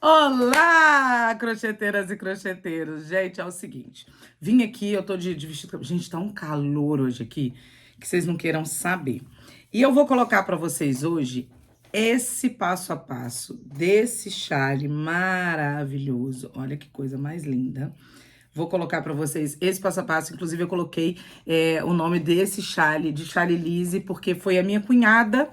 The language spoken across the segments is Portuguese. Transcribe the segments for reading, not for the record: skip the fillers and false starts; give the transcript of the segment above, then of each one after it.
Olá, crocheteiras e crocheteiros. Gente, é o seguinte. Vim aqui, eu tô de vestido... Gente, tá um calor hoje aqui que vocês não queiram saber. E eu vou colocar pra vocês hoje esse passo a passo desse chale maravilhoso. Olha que coisa mais linda. Vou colocar pra vocês esse passo a passo. Inclusive, eu coloquei o nome desse chale, de Chale Lise, porque foi a minha cunhada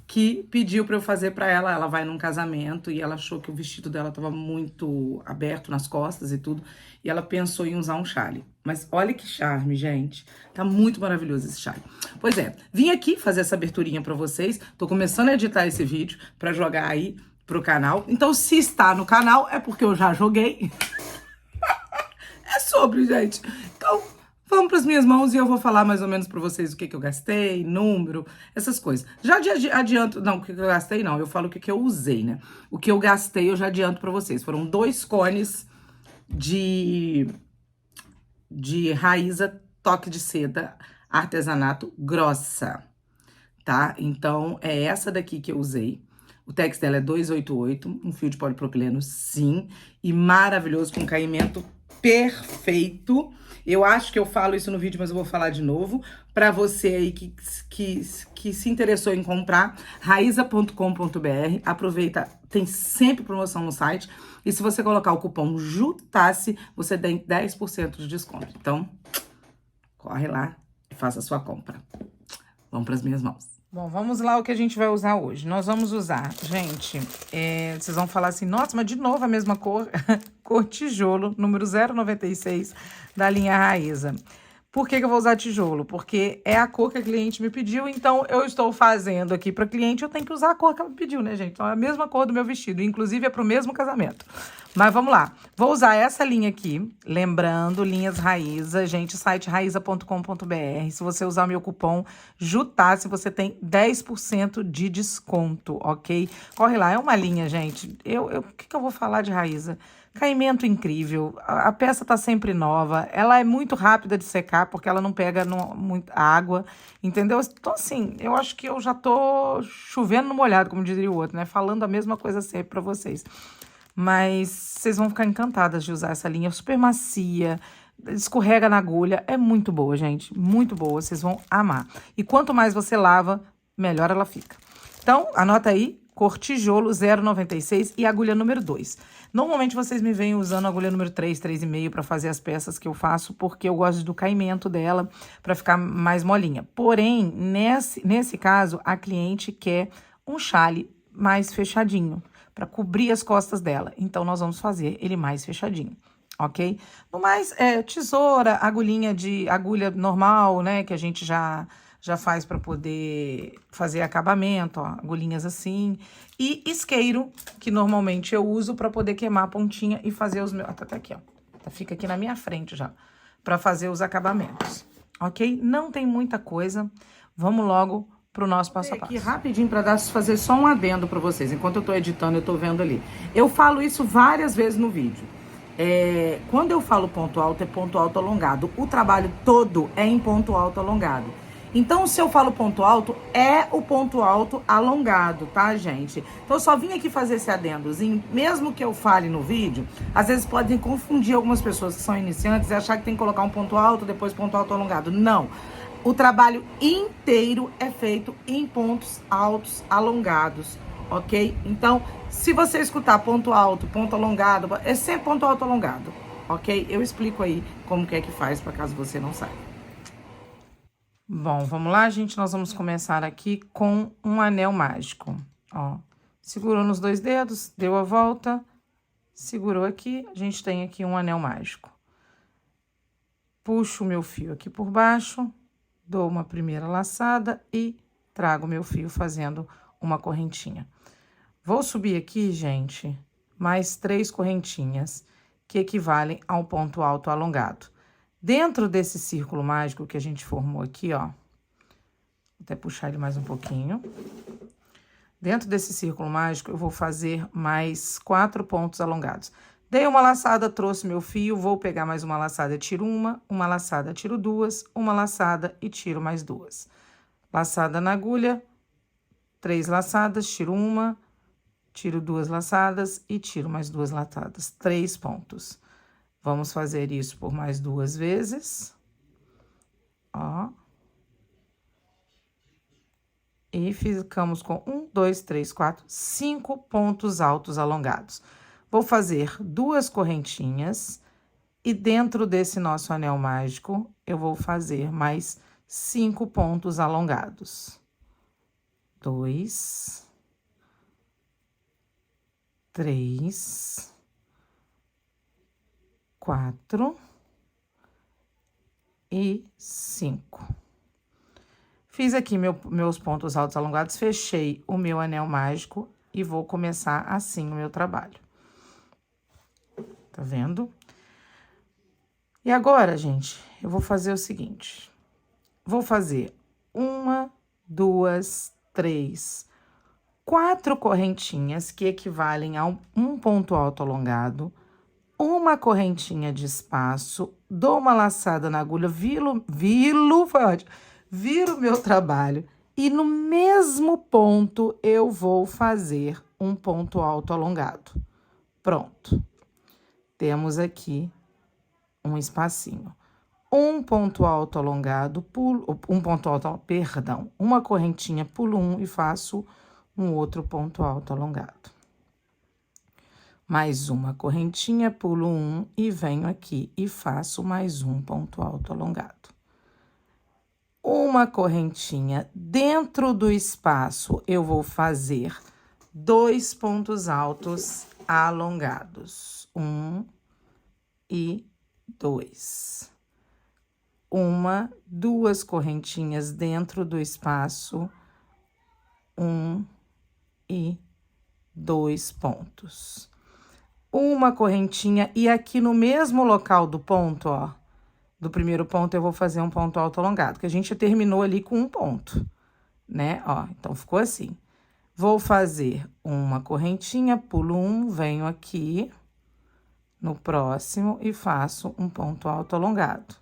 que pediu pra eu fazer pra ela. Ela vai num casamento e ela achou que o vestido dela tava muito aberto nas costas e tudo, e ela pensou em usar um chale. Mas olha que charme, gente. Tá muito maravilhoso esse chale. Pois é, vim aqui fazer essa aberturinha pra vocês. Tô começando a editar esse vídeo pra jogar aí pro canal. Então, se está no canal, é porque eu já joguei. É sobre, gente. Então, vamos para as minhas mãos e eu vou falar mais ou menos para vocês o que eu gastei, número, essas coisas. Já adianto, não, o que eu gastei não, eu falo o que eu usei, né? O que eu gastei eu já adianto para vocês. Foram 2 cones de Raíza toque de seda artesanato grossa, tá? Então, é essa daqui que eu usei. O tex dela é 288, um fio de polipropileno, sim, e maravilhoso, com caimento perfeito. Eu acho que eu falo isso no vídeo, mas eu vou falar de novo. Para você aí que se interessou em comprar, raiza.com.br, aproveita, tem sempre promoção no site. E se você colocar o cupom JUTASSE, você tem 10% de desconto. Então, corre lá e faça a sua compra. Vamos para as minhas mãos. Bom, vamos lá o que a gente vai usar hoje. Nós vamos usar, gente, vocês vão falar assim, nossa, mas de novo a mesma cor, cor tijolo, número 096 da linha Raíza. Por que eu vou usar tijolo? Porque é a cor que a cliente me pediu, então eu estou fazendo aqui para cliente, eu tenho que usar a cor que ela pediu, né, gente? Então é a mesma cor do meu vestido, inclusive é para o mesmo casamento. Mas vamos lá, vou usar essa linha aqui, lembrando, linhas Raíza, gente, site raiza.com.br. Se você usar meu cupom JUTASSE, você tem 10% de desconto, ok? Corre lá, é uma linha, gente. O que eu vou falar de Raíza? Caimento incrível, a peça tá sempre nova, ela é muito rápida de secar, porque ela não pega muita água, entendeu? Então, assim, eu acho que eu já tô chovendo no molhado, como diria o outro, né? Falando a mesma coisa sempre pra vocês. Mas vocês vão ficar encantadas de usar essa linha, super macia, escorrega na agulha, é muito boa, gente, muito boa, vocês vão amar. E quanto mais você lava, melhor ela fica. Então, anota aí, cor tijolo 0,96 e agulha número 2. Normalmente vocês me veem usando a agulha número 3, 3,5 para fazer as peças que eu faço, porque eu gosto do caimento dela para ficar mais molinha. Porém, nesse caso, a cliente quer um chale mais fechadinho, para cobrir as costas dela. Então, nós vamos fazer ele mais fechadinho, ok? No mais, tesoura, agulha normal, né, que a gente já faz para poder fazer acabamento, ó, agulhinhas assim. E isqueiro, que normalmente eu uso para poder queimar a pontinha e fazer os meus... Tá aqui, ó. Fica aqui na minha frente já, para fazer os acabamentos, ok? Não tem muita coisa. Vamos logo pro nosso passo a passo. Aqui rapidinho para fazer só um adendo para vocês. Enquanto eu tô editando, eu tô vendo ali. Eu falo isso várias vezes no vídeo. Quando eu falo ponto alto, é ponto alto alongado. O trabalho todo é em ponto alto alongado. Então, se eu falo ponto alto, é o ponto alto alongado, tá, gente? Então, eu só vim aqui fazer esse adendozinho, mesmo que eu fale no vídeo, às vezes podem confundir algumas pessoas que são iniciantes e achar que tem que colocar um ponto alto, depois ponto alto alongado. Não. O trabalho inteiro é feito em pontos altos alongados, ok? Então, se você escutar ponto alto, ponto alongado, é sempre ponto alto alongado, ok? Eu explico aí como que é que faz, para caso você não saiba. Bom, vamos lá, gente. Nós vamos começar aqui com um anel mágico, ó. Segurou nos 2 dedos, deu a volta, segurou aqui, a gente tem aqui um anel mágico. Puxo o meu fio aqui por baixo, dou uma primeira laçada e trago meu fio fazendo uma correntinha. Vou subir aqui, gente, mais 3 correntinhas, que equivalem ao ponto alto alongado. Dentro desse círculo mágico que a gente formou aqui, ó, vou até puxar ele mais um pouquinho. Dentro desse círculo mágico, eu vou fazer mais 4 pontos alongados. Dei uma laçada, trouxe meu fio, vou pegar mais uma laçada, tiro uma laçada, tiro 2, uma laçada e tiro mais 2. Laçada na agulha, 3 laçadas, tiro uma, tiro 2 laçadas e tiro mais 2 laçadas, 3 pontos. Vamos fazer isso por mais 2 vezes. Ó. E ficamos com 1, 2, 3, 4, 5 pontos altos alongados. Vou fazer 2 correntinhas e dentro desse nosso anel mágico, eu vou fazer mais 5 pontos alongados. 2, 3, 4 e 5. Fiz aqui meus pontos altos alongados, fechei o meu anel mágico e vou começar assim o meu trabalho. Tá vendo? E agora, gente, eu vou fazer o seguinte. Vou fazer 1, 2, 3, 4 correntinhas que equivalem a um ponto alto alongado, uma correntinha de espaço, dou uma laçada na agulha, viro o meu trabalho e no mesmo ponto eu vou fazer um ponto alto alongado. Pronto. Temos aqui um espacinho. Um ponto alto alongado, uma correntinha, pulo um e faço um outro ponto alto alongado. Mais uma correntinha, pulo um e venho aqui e faço mais um ponto alto alongado. Uma correntinha dentro do espaço, eu vou fazer 2 pontos altos alongados. 1 e 2. 2 correntinhas dentro do espaço, 1 e 2 pontos. Uma correntinha e aqui no mesmo local do ponto, ó, do primeiro ponto eu vou fazer um ponto alto alongado, que a gente terminou ali com um ponto, né? Ó, então ficou assim. Vou fazer uma correntinha, pulo um, venho aqui no próximo e faço um ponto alto alongado.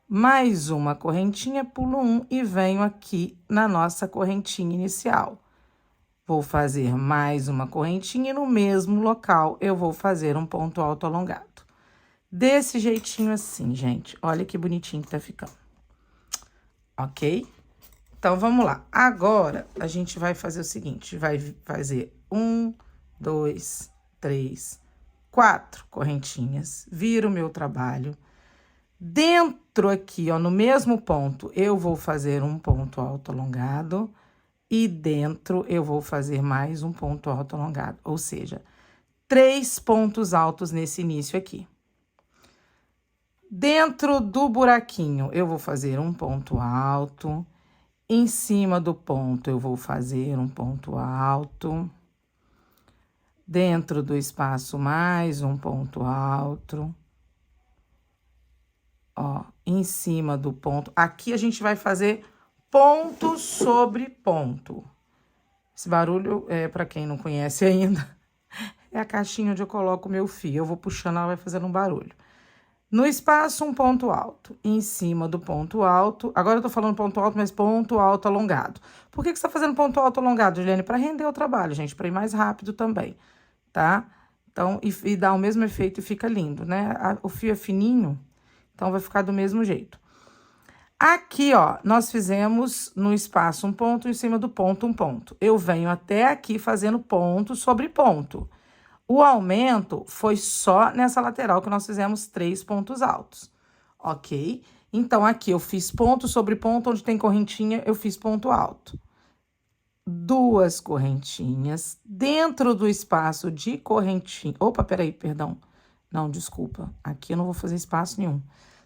Mais uma correntinha, pulo um e venho aqui na nossa correntinha inicial. Vou fazer mais uma correntinha e no mesmo local eu vou fazer um ponto alto alongado. Desse jeitinho assim, gente. Olha que bonitinho que tá ficando. Ok? Então, vamos lá. Agora, a gente vai fazer o seguinte. Vai fazer 1, 2, 3, 4 correntinhas. Viro o meu trabalho. Dentro aqui, ó, no mesmo ponto, eu vou fazer um ponto alto alongado. E dentro, eu vou fazer mais um ponto alto alongado. Ou seja, 3 pontos altos nesse início aqui. Dentro do buraquinho, eu vou fazer um ponto alto. Em cima do ponto, eu vou fazer um ponto alto. Dentro do espaço, mais um ponto alto. Ó, em cima do ponto. Aqui a gente vai fazer ponto sobre ponto. Esse barulho, para quem não conhece ainda, é a caixinha onde eu coloco o meu fio. Eu vou puxando, ela vai fazendo um barulho. No espaço, um ponto alto. Em cima do ponto alto... Agora eu tô falando ponto alto, mas ponto alto alongado. Por que você tá fazendo ponto alto alongado, Juliane? Para render o trabalho, gente. Para ir mais rápido também, tá? Então, e dá o mesmo efeito e fica lindo, né? O fio é fininho, então vai ficar do mesmo jeito. Aqui, ó, nós fizemos no espaço um ponto, em cima do ponto um ponto. Eu venho até aqui fazendo ponto sobre ponto. O aumento foi só nessa lateral que nós fizemos 3 pontos altos, ok? Então, aqui eu fiz ponto sobre ponto, onde tem correntinha, eu fiz ponto alto. 2 correntinhas dentro do espaço de correntinha. Opa, peraí, perdão. Não, desculpa. Aqui eu não vou fazer espaço nenhum.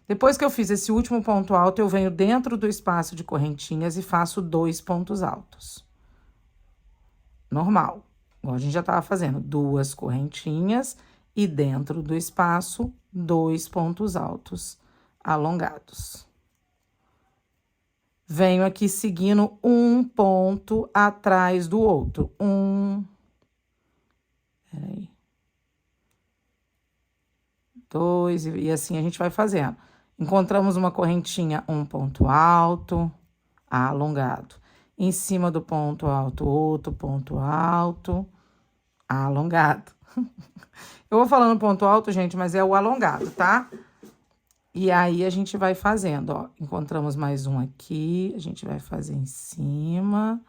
Depois que eu fiz esse último ponto alto, eu venho dentro do espaço de correntinhas e faço 2 pontos altos. Normal. Igual a gente já tava fazendo, 2 correntinhas e dentro do espaço, 2 pontos altos alongados. Venho aqui seguindo um ponto atrás do outro. Peraí. 2, e assim a gente vai fazendo. Encontramos uma correntinha, um ponto alto, alongado. Em cima do ponto alto, outro ponto alto, alongado. Eu vou falando ponto alto, gente, mas é o alongado, tá? E aí, a gente vai fazendo, ó. Encontramos mais um aqui, a gente vai fazer em cima.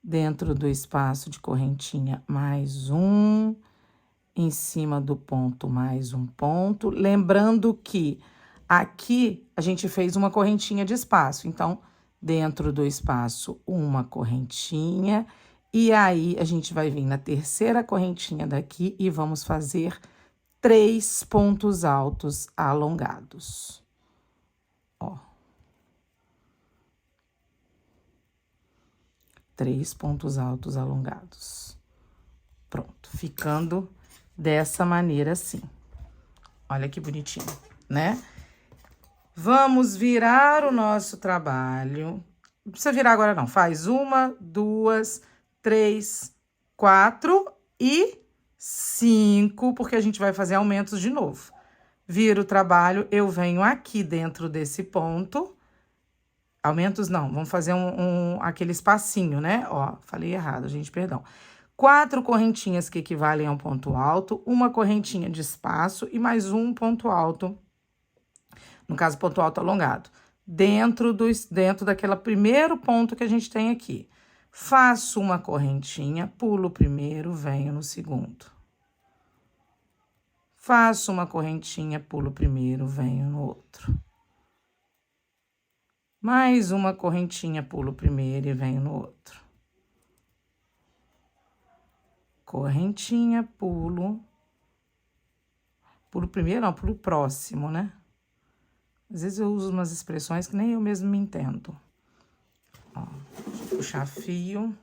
Dentro do espaço de correntinha, mais um. Em cima do ponto, mais um ponto. Lembrando que aqui a gente fez uma correntinha de espaço. Então, dentro do espaço, uma correntinha. E aí, a gente vai vir na terceira correntinha daqui e vamos fazer 3 pontos altos alongados. Ó. 3 pontos altos alongados. Pronto, ficando dessa maneira assim. Olha que bonitinho, né? Vamos virar o nosso trabalho. Não precisa virar agora não. Faz 1, 2, 3, 4 e 5, porque a gente vai fazer aumentos de novo. Viro o trabalho, eu venho aqui dentro desse ponto. Aumentos não, vamos fazer aquele espacinho, né? Ó, falei errado, gente, perdão. 4 correntinhas que equivalem a um ponto alto, uma correntinha de espaço e mais um ponto alto, no caso, ponto alto alongado, dentro daquele primeiro ponto que a gente tem aqui. Faço uma correntinha, pulo o primeiro, venho no segundo. Faço uma correntinha, pulo o primeiro, venho no outro. Mais uma correntinha, pulo o primeiro e venho no outro. Correntinha, pulo. Pulo primeiro, não, pulo próximo, né? Às vezes eu uso umas expressões que nem eu mesmo me entendo. Ó, deixa eu puxar fio.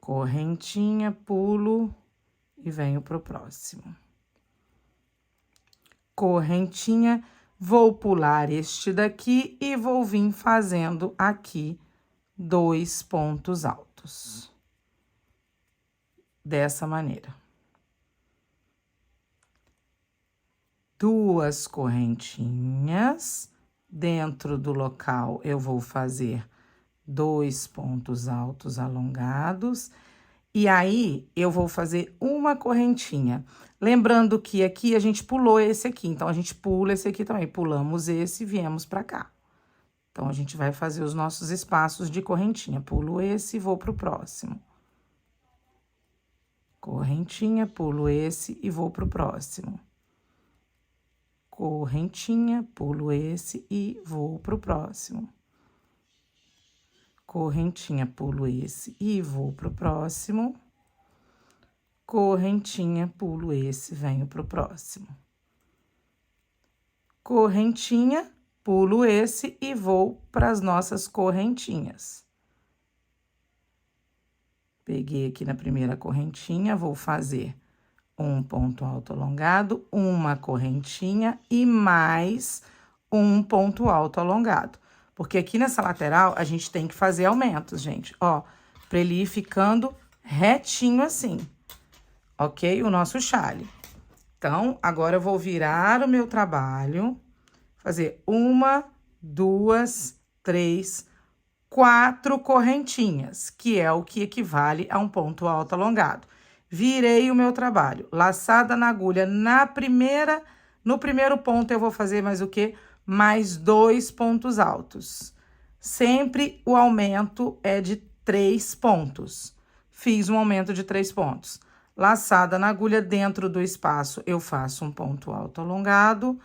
Correntinha, pulo e venho pro próximo. Correntinha, vou pular este daqui e vou vir fazendo aqui 2 pontos altos. Dessa maneira. 2 correntinhas, dentro do local eu vou fazer 2 pontos altos alongados, e aí eu vou fazer uma correntinha. Lembrando que aqui a gente pulou esse aqui, então a gente pula esse aqui também, pulamos esse e viemos pra cá. Então, a gente vai fazer os nossos espaços de correntinha. Pulo esse e vou pro próximo. Correntinha, pulo esse e vou pro próximo. Correntinha, pulo esse e vou pro próximo. Correntinha, pulo esse e vou pro próximo. Correntinha, pulo esse, venho pro próximo. Correntinha, pulo esse e vou para as nossas correntinhas. Peguei aqui na primeira correntinha, vou fazer um ponto alto alongado, uma correntinha e mais um ponto alto alongado. Porque aqui nessa lateral, a gente tem que fazer aumentos, gente, ó, pra ele ir ficando retinho assim, ok? O nosso chale. Então, agora eu vou virar o meu trabalho, fazer 1, 2, 3, 4 correntinhas, que é o que equivale a um ponto alto alongado. Virei o meu trabalho, laçada na agulha no primeiro ponto eu vou fazer mais o quê? Mais 2 pontos altos. Sempre o aumento é de 3 pontos. Fiz um aumento de 3 pontos. Laçada na agulha, dentro do espaço, eu faço um ponto alto alongado.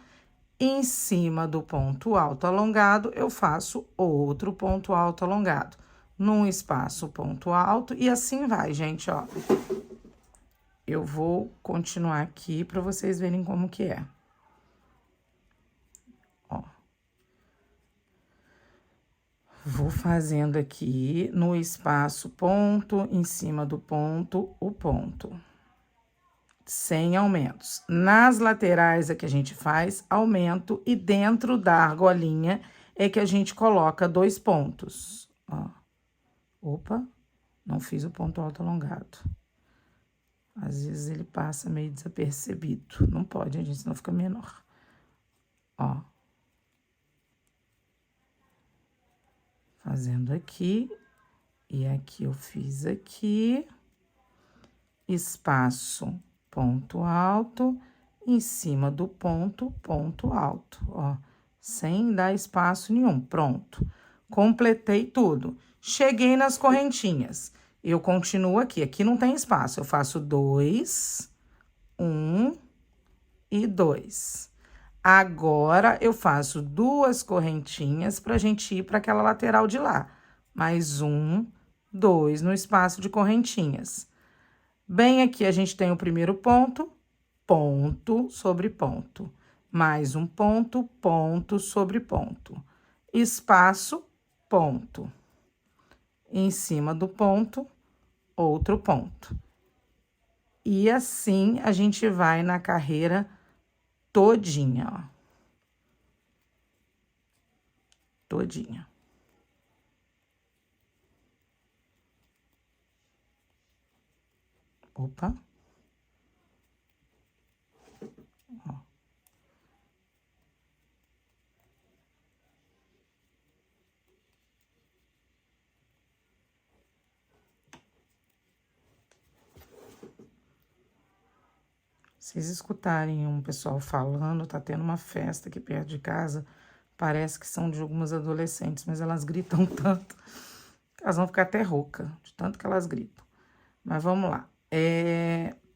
Em cima do ponto alto alongado, eu faço outro ponto alto alongado. Num espaço, ponto alto, e assim vai, gente, ó. Eu vou continuar aqui para vocês verem como que é. Ó. Vou fazendo aqui no espaço ponto, em cima do ponto, o ponto. Sem aumentos. Nas laterais é que a gente faz aumento e dentro da argolinha é que a gente coloca 2 pontos, ó. Opa, não fiz o ponto alto alongado. Às vezes ele passa meio desapercebido. Não pode, gente, senão fica menor. Ó. Fazendo aqui. E aqui eu fiz aqui. espaço, ponto alto, em cima do ponto, ponto alto, ó, sem dar espaço nenhum, pronto. Completei tudo. Cheguei nas correntinhas. Eu continuo aqui não tem espaço, eu faço 2, 1 e 2. Agora, eu faço 2 correntinhas pra gente ir para aquela lateral de lá. Mais 1, 2 no espaço de correntinhas. Bem aqui, a gente tem o primeiro ponto, ponto sobre ponto. Mais um ponto, ponto sobre ponto. Espaço, ponto. Em cima do ponto, outro ponto. E assim, a gente vai na carreira todinha, ó. Todinha. Opa. Ó. Vocês escutarem um pessoal falando, tá tendo uma festa aqui perto de casa, parece que são de algumas adolescentes, mas elas gritam tanto, que elas vão ficar até rouca, de tanto que elas gritam. Mas vamos lá.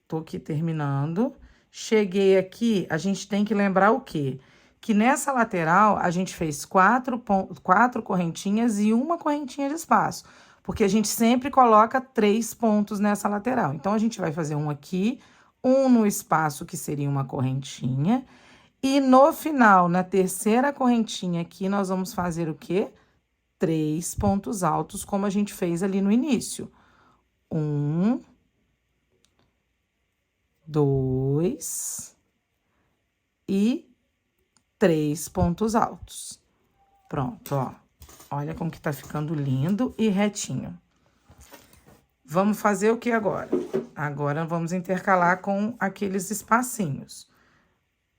Tô aqui terminando. Cheguei aqui, a gente tem que lembrar o quê? Que nessa lateral, a gente fez 4 correntinhas e uma correntinha de espaço. Porque a gente sempre coloca 3 pontos nessa lateral. Então, a gente vai fazer um aqui, um no espaço, que seria uma correntinha. E no final, na terceira correntinha aqui, nós vamos fazer o quê? 3 pontos altos, como a gente fez ali no início. 1, 2 e 3 pontos altos. Pronto, ó. Olha como que tá ficando lindo e retinho. Vamos fazer o que agora? Agora, vamos intercalar com aqueles espacinhos.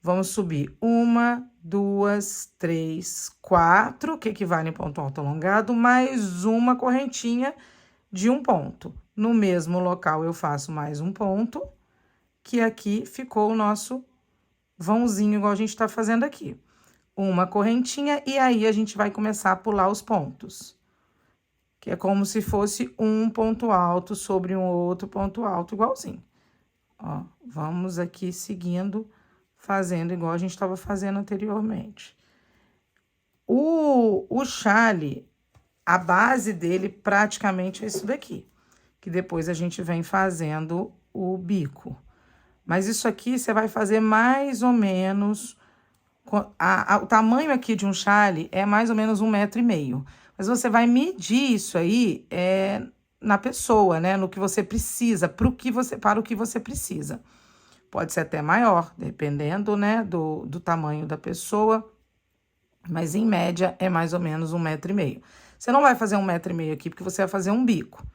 Vamos subir 1, 2, 3, 4, que equivale em ponto alto alongado, mais uma correntinha de um ponto. No mesmo local, eu faço mais um ponto, que aqui ficou o nosso vãozinho, igual a gente tá fazendo aqui. Uma correntinha, e aí a gente vai começar a pular os pontos. Que é como se fosse um ponto alto sobre um outro ponto alto, igualzinho. Ó, vamos aqui seguindo, fazendo igual a gente estava fazendo anteriormente. O chale, a base dele praticamente é isso daqui. Que depois a gente vem fazendo o bico. Mas isso aqui você vai fazer mais ou menos... o tamanho aqui de um chale é mais ou menos 1,5 m. Mas você vai medir isso aí na pessoa, né? No que você precisa, para o que você precisa. Pode ser até maior, dependendo, né, do tamanho da pessoa. Mas, em média, é mais ou menos 1,5 m. Você não vai fazer 1,5 m aqui, porque você vai fazer um bico.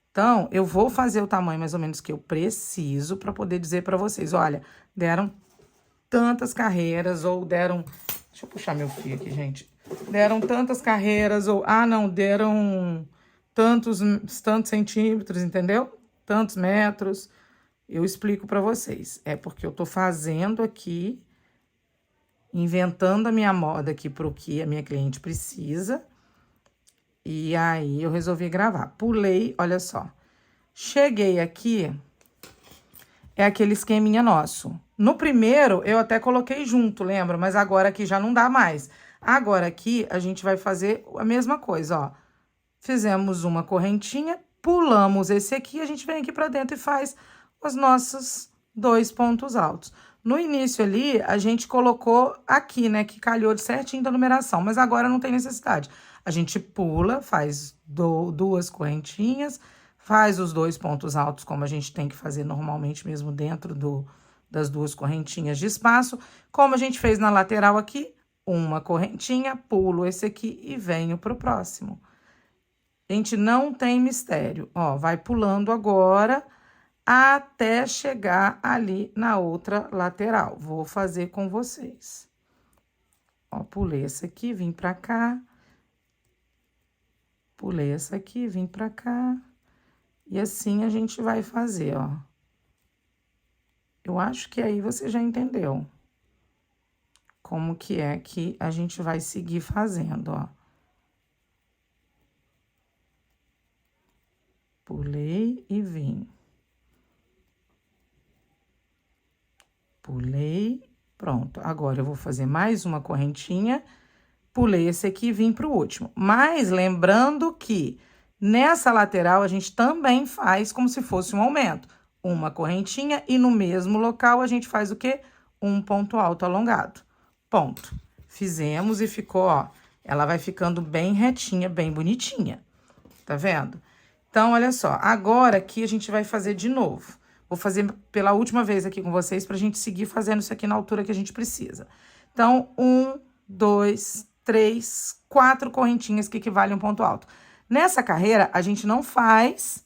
Então, eu vou fazer o tamanho mais ou menos que eu preciso para poder dizer para vocês, olha, deram tantas carreiras, ou deram... Deixa eu puxar meu fio aqui, gente. Deram tantas carreiras, ou... Ah, não, deram tantos centímetros, entendeu? Tantos metros. Eu explico para vocês. É porque eu tô fazendo aqui, inventando a minha moda aqui pro que a minha cliente precisa. E aí, eu resolvi gravar. Pulei, olha só. Cheguei aqui, é aquele esqueminha nosso. No primeiro, eu até coloquei junto, lembra? Mas agora aqui já não dá mais. Agora aqui, a gente vai fazer a mesma coisa, ó. Fizemos uma correntinha, pulamos esse aqui, a gente vem aqui pra dentro e faz os nossos 2 pontos altos. No início ali, a gente colocou aqui, né, que calhou de certinho da numeração, mas agora não tem necessidade. A gente pula, faz 2 correntinhas, faz os 2 pontos altos, como a gente tem que fazer normalmente mesmo dentro das 2 correntinhas de espaço. Como a gente fez na lateral aqui, uma correntinha, pulo esse aqui e venho pro próximo. Gente, não tem mistério. Ó, vai pulando agora até chegar ali na outra lateral. Vou fazer com vocês. Ó, pulei essa aqui, vim pra cá. Pulei essa aqui, vim pra cá. E assim a gente vai fazer, ó. Eu acho que aí você já entendeu como que é que a gente vai seguir fazendo, ó. Pulei e vim. Pulei, pronto. Agora, eu vou fazer mais uma correntinha, pulei esse aqui e vim pro último. Mas, lembrando que nessa lateral, a gente também faz como se fosse um aumento. Uma correntinha e no mesmo local, a gente faz o quê? Um ponto alto alongado. Ponto. Fizemos e ficou, ó, ela vai ficando bem retinha, bem bonitinha. Tá vendo? Então, olha só, agora aqui a gente vai fazer de novo. Vou fazer pela última vez aqui com vocês pra gente seguir fazendo isso aqui na altura que a gente precisa. Então, 1, 2, 3, 4 correntinhas que equivalem a um ponto alto. Nessa carreira, a gente não faz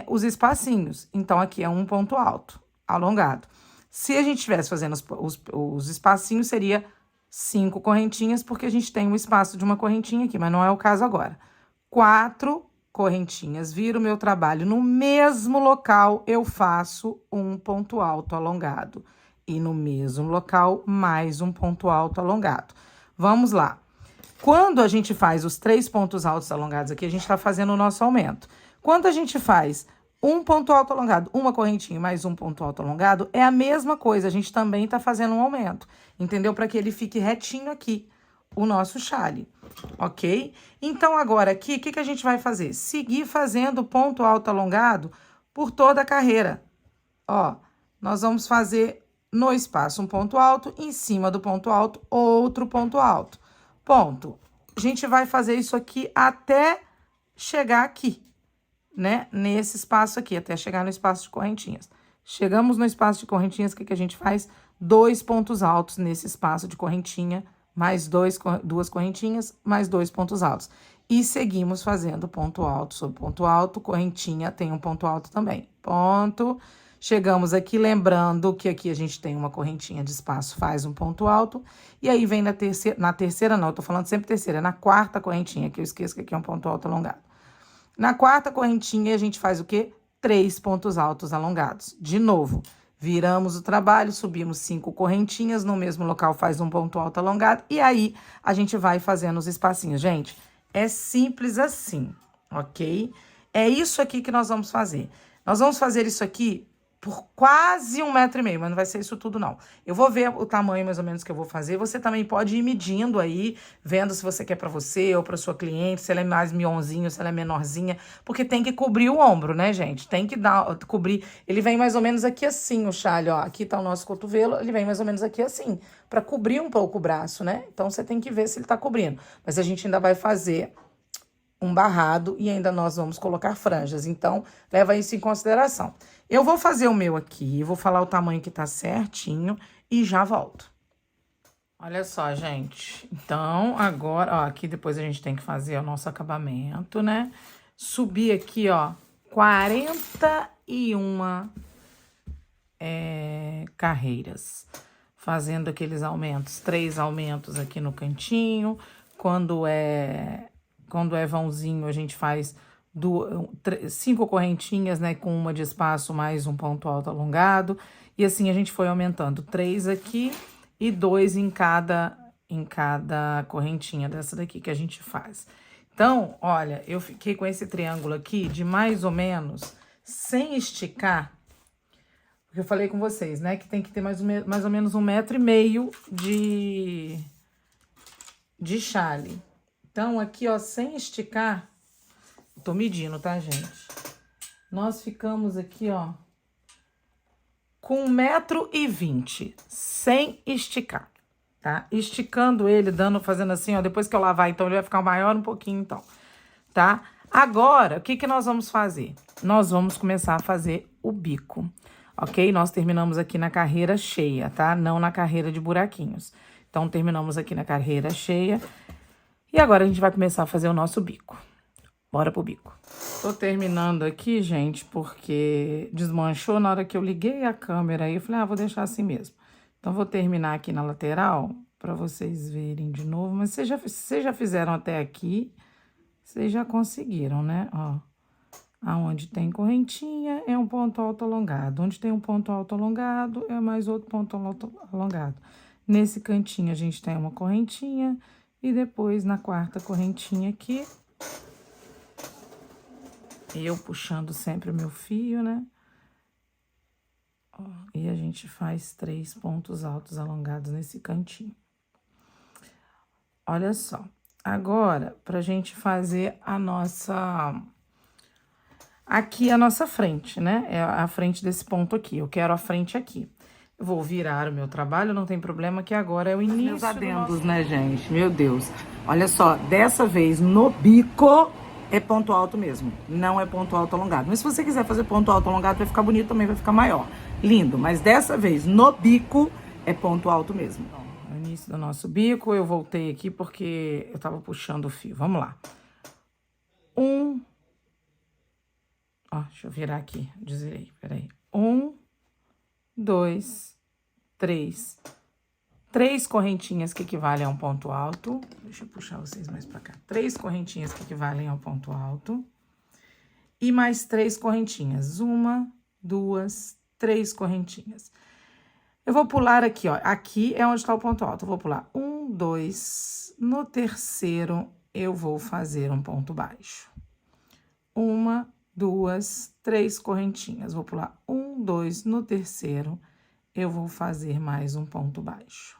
os espacinhos. Então, aqui é um ponto alto, alongado. Se a gente estivesse fazendo os espacinhos, seria 5 correntinhas, porque a gente tem um espaço de uma correntinha aqui, mas não é o caso agora. 4 correntinhas, viro o meu trabalho. No mesmo local, eu faço um ponto alto alongado. E no mesmo local, mais um ponto alto alongado. Vamos lá. Quando a gente faz os 3 pontos altos alongados aqui, a gente tá fazendo o nosso aumento. Quando a gente faz um ponto alto alongado, uma correntinha mais um ponto alto alongado, é a mesma coisa, a gente também tá fazendo um aumento, entendeu? Para que ele fique retinho aqui, o nosso chale, ok? Então, agora aqui, o que a gente vai fazer? Seguir fazendo ponto alto alongado por toda a carreira. Ó, nós vamos fazer no espaço um ponto alto, em cima do ponto alto, outro ponto alto. Ponto. A gente vai fazer isso aqui até chegar aqui, né? Nesse espaço aqui, até chegar no espaço de correntinhas. Chegamos no espaço de correntinhas, o que a gente faz? 2 pontos altos nesse espaço de correntinha, mais 2 correntinhas, mais 2 pontos altos. E seguimos fazendo ponto alto sobre ponto alto, correntinha tem um ponto alto também. Ponto. Chegamos aqui, lembrando que aqui a gente tem uma correntinha de espaço, faz um ponto alto. E aí vem na terceira não, eu tô falando sempre terceira, é na quarta correntinha, que eu esqueço que aqui é um ponto alto alongado. Na quarta correntinha, a gente faz o quê? 3 pontos altos alongados. De novo, viramos o trabalho, subimos 5 correntinhas, no mesmo local faz um ponto alto alongado, e aí a gente vai fazendo os espacinhos. Gente, é simples assim, ok? É isso aqui que nós vamos fazer. Nós vamos fazer isso aqui por quase 1,5 m, mas não vai ser isso tudo, não. Eu vou ver o tamanho mais ou menos que eu vou fazer. Você também pode ir medindo aí, vendo se você quer pra você ou pra sua cliente, se ela é mais mionzinho, se ela é menorzinha, porque tem que cobrir o ombro, né, gente? Tem que cobrir. Ele vem mais ou menos aqui assim, o chale, ó. Aqui tá o nosso cotovelo, ele vem mais ou menos aqui assim, pra cobrir um pouco o braço, né? Então, você tem que ver se ele tá cobrindo. Mas a gente ainda vai fazer um barrado e ainda nós vamos colocar franjas. Então, leva isso em consideração. Eu vou fazer o meu aqui, vou falar o tamanho que tá certinho e já volto. Olha só, gente. Então, agora, ó, aqui depois a gente tem que fazer o nosso acabamento, né? Subir aqui, ó, 41 carreiras. Fazendo aqueles aumentos, 3 aumentos aqui no cantinho. Quando é vãozinho, a gente faz 5 correntinhas, né, com uma de espaço mais um ponto alto alongado. E assim a gente foi aumentando 3 aqui e 2 em cada correntinha dessa daqui que a gente faz. Então, olha, eu fiquei com esse triângulo aqui de mais ou menos, sem esticar, porque eu falei com vocês, né, que tem que ter mais ou menos 1,5 m de chale. Então, aqui, ó, sem esticar, tô medindo, tá, gente? Nós ficamos aqui, ó, com 1,20 m, sem esticar, tá? Esticando ele, fazendo assim, ó, depois que eu lavar, então, ele vai ficar maior um pouquinho, então, tá? Agora, o que nós vamos fazer? Nós vamos começar a fazer o bico, ok? Nós terminamos aqui na carreira cheia, tá? Não na carreira de buraquinhos. Então, terminamos aqui na carreira cheia. E agora a gente vai começar a fazer o nosso bico. Bora pro bico. Tô terminando aqui, gente, porque desmanchou na hora que eu liguei a câmera aí. Eu falei, vou deixar assim mesmo. Então, vou terminar aqui na lateral pra vocês verem de novo. Mas vocês já fizeram até aqui, vocês já conseguiram, né? Ó, Aonde tem correntinha é um ponto alto alongado. Onde tem um ponto alto alongado é mais outro ponto alto alongado. Nesse cantinho a gente tem uma correntinha e depois na quarta correntinha aqui, eu puxando sempre o meu fio, né? Ó, e a gente faz 3 pontos altos alongados nesse cantinho. Olha só. Agora, pra gente fazer a nossa... Aqui a nossa frente, né? É a frente desse ponto aqui. Eu quero a frente aqui. Eu vou virar o meu trabalho, não tem problema, que agora é o início meus adendos, do nosso... né, gente? Meu Deus. Olha só, dessa vez no bico é ponto alto mesmo. Não é ponto alto alongado. Mas se você quiser fazer ponto alto alongado, vai ficar bonito também, vai ficar maior. Lindo. Mas dessa vez no bico é ponto alto mesmo. No início do nosso bico, eu voltei aqui porque eu tava puxando o fio. Vamos lá. Ó, deixa eu virar aqui, desvirei, peraí. 1, 2, 3. 3 correntinhas que equivalem a um ponto alto. Deixa eu puxar vocês mais pra cá. 3 correntinhas que equivalem ao ponto alto. E mais 3 correntinhas. 1, 2, 3 correntinhas. Eu vou pular aqui, ó. Aqui é onde tá o ponto alto. Eu vou pular 1, 2. No terceiro, eu vou fazer um ponto baixo. 1, 2, 3 correntinhas. Vou pular 1, 2. No terceiro, eu vou fazer mais um ponto baixo.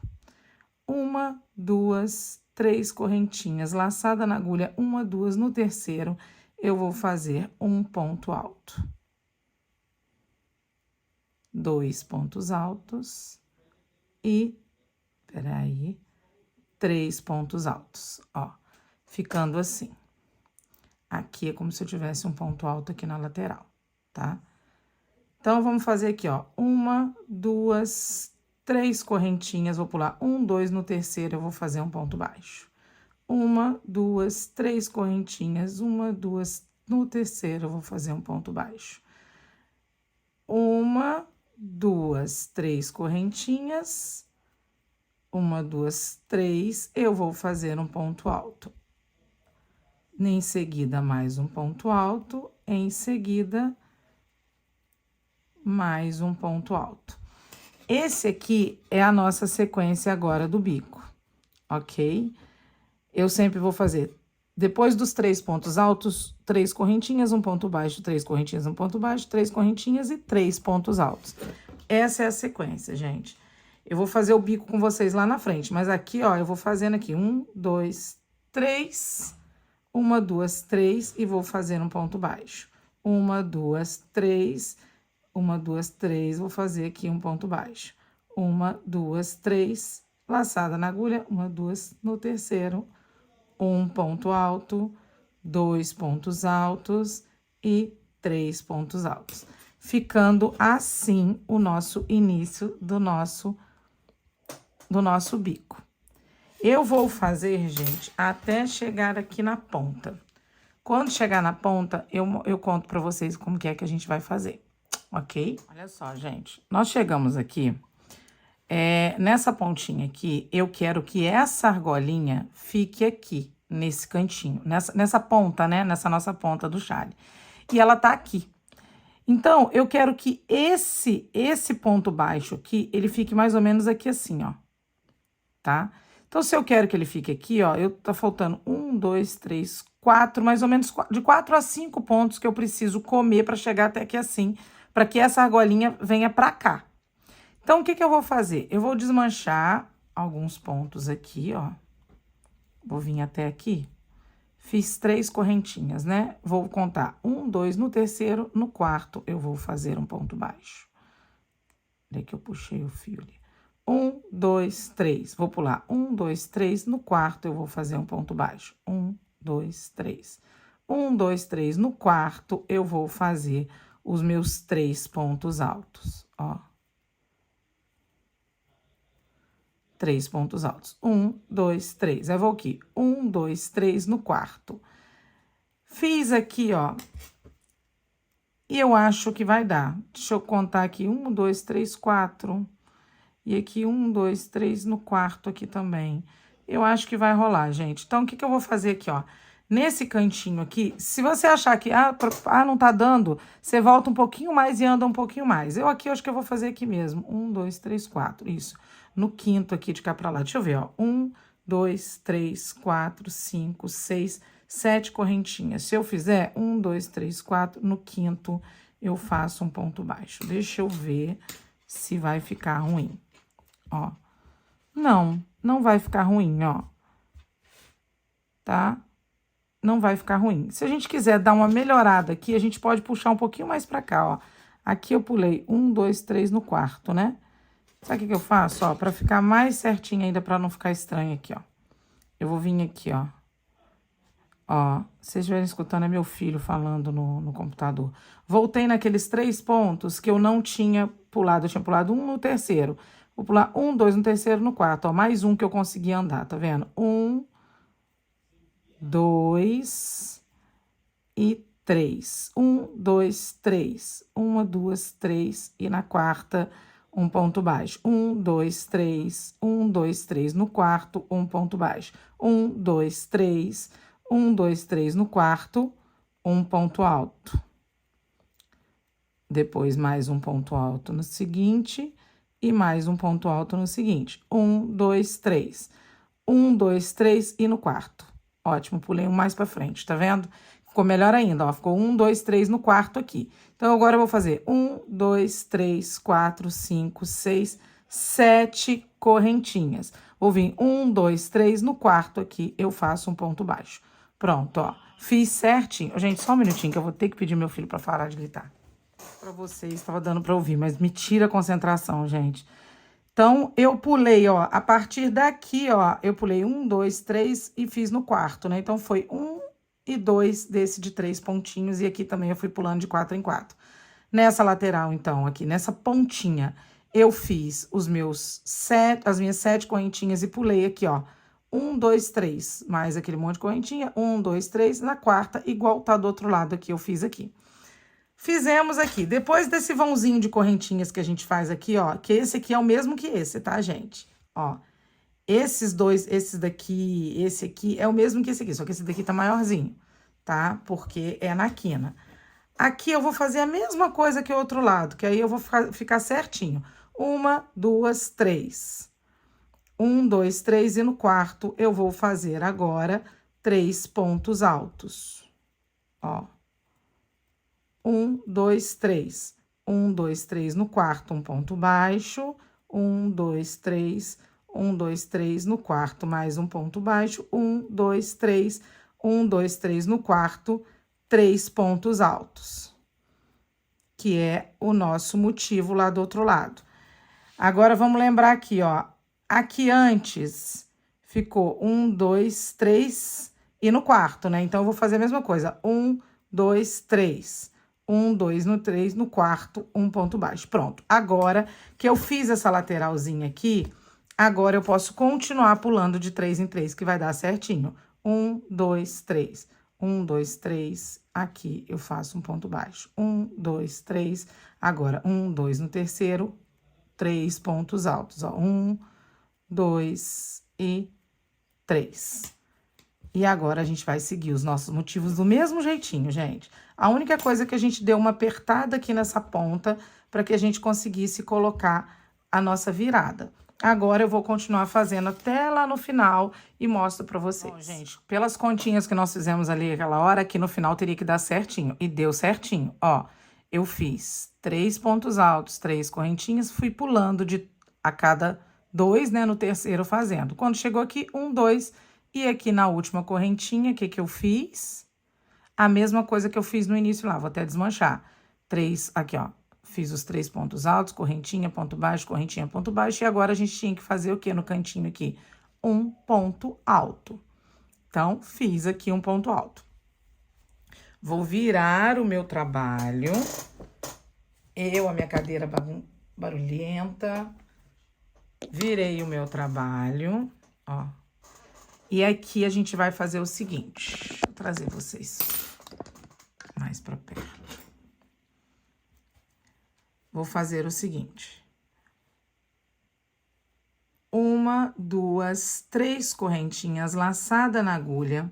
1, 2, 3 correntinhas. Laçada na agulha, 1, 2. No terceiro, eu vou fazer um ponto alto. 2 pontos altos e, peraí, 3 pontos altos, ó, ficando assim. Aqui é como se eu tivesse um ponto alto aqui na lateral, tá? Então, vamos fazer aqui, ó, 1, 2, 3 correntinhas, vou pular 1, 2, no terceiro eu vou fazer um ponto baixo. 1, 2, 3 correntinhas, 1, 2, no terceiro eu vou fazer um ponto baixo. 1, 2, 3 correntinhas, 1, 2, 3, eu vou fazer um ponto alto. Em seguida, mais um ponto alto, em seguida, mais um ponto alto. Esse aqui é a nossa sequência agora do bico, ok? Eu sempre vou fazer, depois dos 3 pontos altos, 3 correntinhas, um ponto baixo, 3 correntinhas, um ponto baixo, 3 correntinhas e 3 pontos altos. Essa é a sequência, gente. Eu vou fazer o bico com vocês lá na frente, mas aqui, ó, eu vou fazendo aqui 1, 2, 3... 1, 2, 3 e vou fazer um ponto baixo. 1, 2, 3, 1, 2, 3, vou fazer aqui um ponto baixo. 1, 2, 3, laçada na agulha, 1, 2, no terceiro, um ponto alto, 2 pontos altos e 3 pontos altos. Ficando assim o nosso início do nosso bico. Eu vou fazer, gente, até chegar aqui na ponta. Quando chegar na ponta, eu conto pra vocês como que é que a gente vai fazer, ok? Olha só, gente, nós chegamos aqui, nessa pontinha aqui, eu quero que essa argolinha fique aqui, nesse cantinho, nessa ponta, né? Nessa nossa ponta do chale. E ela tá aqui. Então, eu quero que esse ponto baixo aqui, ele fique mais ou menos aqui assim, ó, tá? Então, se eu quero que ele fique aqui, ó, tá faltando 1, 2, 3, 4, mais ou menos de 4 a 5 pontos que eu preciso comer para chegar até aqui assim, para que essa argolinha venha para cá. Então, o que que eu vou fazer? Eu vou desmanchar alguns pontos aqui, ó. Vou vir até aqui. Fiz 3 correntinhas, né? Vou contar 1, 2, no terceiro, no quarto eu vou fazer um ponto baixo. Olha que eu puxei o fio ali. 1, 2, 3. Vou pular 1, 2, 3. No quarto, eu vou fazer um ponto baixo. 1, 2, 3. 1, 2, 3. No quarto, eu vou fazer os meus 3 pontos altos, ó. 3 pontos altos. 1, 2, 3. Aí, vou aqui. 1, 2, 3 no quarto. Fiz aqui, ó. E eu acho que vai dar. Deixa eu contar aqui. 1, 2, 3, 4... E aqui, 1, 2, 3 no quarto aqui também. Eu acho que vai rolar, gente. Então, o que que eu vou fazer aqui, ó? Nesse cantinho aqui, se você achar que não tá dando, você volta um pouquinho mais e anda um pouquinho mais. Eu aqui, acho que eu vou fazer aqui mesmo. 1, 2, 3, 4. Isso. No quinto aqui de cá pra lá. Deixa eu ver, ó. 1, 2, 3, 4, 5, 6, 7 correntinhas. Se eu fizer 1, 2, 3, 4, no quinto eu faço um ponto baixo. Deixa eu ver se vai ficar ruim. Ó. Não vai ficar ruim, ó. Tá? Não vai ficar ruim. Se a gente quiser dar uma melhorada aqui, a gente pode puxar um pouquinho mais pra cá, ó. Aqui eu pulei 1, 2, 3 no quarto, né? Sabe o que eu faço, ó? Pra ficar mais certinho ainda, pra não ficar estranho aqui, ó. Eu vou vir aqui, ó. Ó, se vocês estiverem escutando, é meu filho falando no computador. Voltei naqueles 3 pontos que eu não tinha pulado. Eu tinha pulado 1 no terceiro. Vou pular 1, 2 no terceiro, no quarto, ó. Mais um que eu consegui andar, tá vendo? 1, 2 e 3. 1, 2, 3. 1, 2, 3. E na quarta, um ponto baixo. 1, 2, 3. 1, 2, 3 no quarto, um ponto baixo. 1, 2, 3. 1, 2, 3 no quarto, um ponto alto. Depois, mais um ponto alto no seguinte e mais um ponto alto no seguinte. 1, 2, 3. 1, 2, 3 e no quarto. Ótimo, pulei um mais pra frente, tá vendo? Ficou melhor ainda, ó. Ficou 1, 2, 3 no quarto aqui. Então, agora eu vou fazer 1, 2, 3, 4, 5, 6, 7 correntinhas. Vou vir 1, 2, 3 no quarto aqui, eu faço um ponto baixo. Pronto, ó. Fiz certinho. Gente, só um minutinho que eu vou ter que pedir meu filho pra parar de gritar. Pra vocês, estava dando pra ouvir, mas me tira a concentração, gente. Então, eu pulei, ó, a partir daqui, ó, eu pulei 1, 2, 3 e fiz no quarto, né? Então, foi 1 e 2 desse de 3 pontinhos, e aqui também eu fui pulando de 4 em 4. Nessa lateral, então, aqui, nessa pontinha, eu fiz as minhas 7 correntinhas e pulei aqui, ó. 1, 2, 3, mais aquele monte de correntinha, 1, 2, 3, na quarta, igual tá do outro lado aqui, eu fiz aqui. Fizemos aqui. Depois desse vãozinho de correntinhas que a gente faz aqui, ó, que esse aqui é o mesmo que esse, tá, gente? Ó, esses dois, esse aqui é o mesmo que esse aqui, só que esse daqui tá maiorzinho, tá? Porque é na quina. Aqui eu vou fazer a mesma coisa que o outro lado, que aí eu vou ficar certinho. 1, 2, 3. 1, 2, 3 e no quarto eu vou fazer agora 3 pontos altos. Ó. 1, 2, 3. 1, 2, 3 no quarto, um ponto baixo. 1, 2, 3. 1, 2, 3 no quarto, mais um ponto baixo. 1, 2, 3. 1, 2, 3 no quarto, 3 pontos altos. Que é o nosso motivo lá do outro lado. Agora, vamos lembrar aqui, ó. Aqui antes ficou 1, 2, 3 e no quarto, né? Então, eu vou fazer a mesma coisa. 1, 2, 3. 1, 2 no 3, no quarto, um ponto baixo. Pronto. Agora que eu fiz essa lateralzinha aqui, agora eu posso continuar pulando de 3 em 3, que vai dar certinho. 1, 2, 3. 1, 2, 3. Aqui eu faço um ponto baixo. 1, 2, 3. Agora, 1, 2 no terceiro, 3 pontos altos, ó. 1, 2 e 3. E agora, a gente vai seguir os nossos motivos do mesmo jeitinho, gente. A única coisa é que a gente deu uma apertada aqui nessa ponta para que a gente conseguisse colocar a nossa virada. Agora, eu vou continuar fazendo até lá no final e mostro pra vocês. Bom, gente, pelas continhas que nós fizemos ali aquela hora, aqui no final teria que dar certinho. E deu certinho, ó. Eu fiz 3 pontos altos, 3 correntinhas, fui pulando a cada 2, né, no terceiro fazendo. Quando chegou aqui, 1, 2, e aqui na última correntinha, o que eu fiz? A mesma coisa que eu fiz no início lá, vou até desmanchar. 3, aqui, ó, fiz os 3 pontos altos, correntinha, ponto baixo, e agora a gente tinha que fazer o quê no cantinho aqui? Um ponto alto. Então, fiz aqui um ponto alto. Vou virar o meu trabalho. A minha cadeira barulhenta. Virei o meu trabalho, ó. E aqui a gente vai fazer o seguinte. Vou trazer vocês mais pra perto. Vou fazer o seguinte. 1, 2, 3 correntinhas laçada na agulha.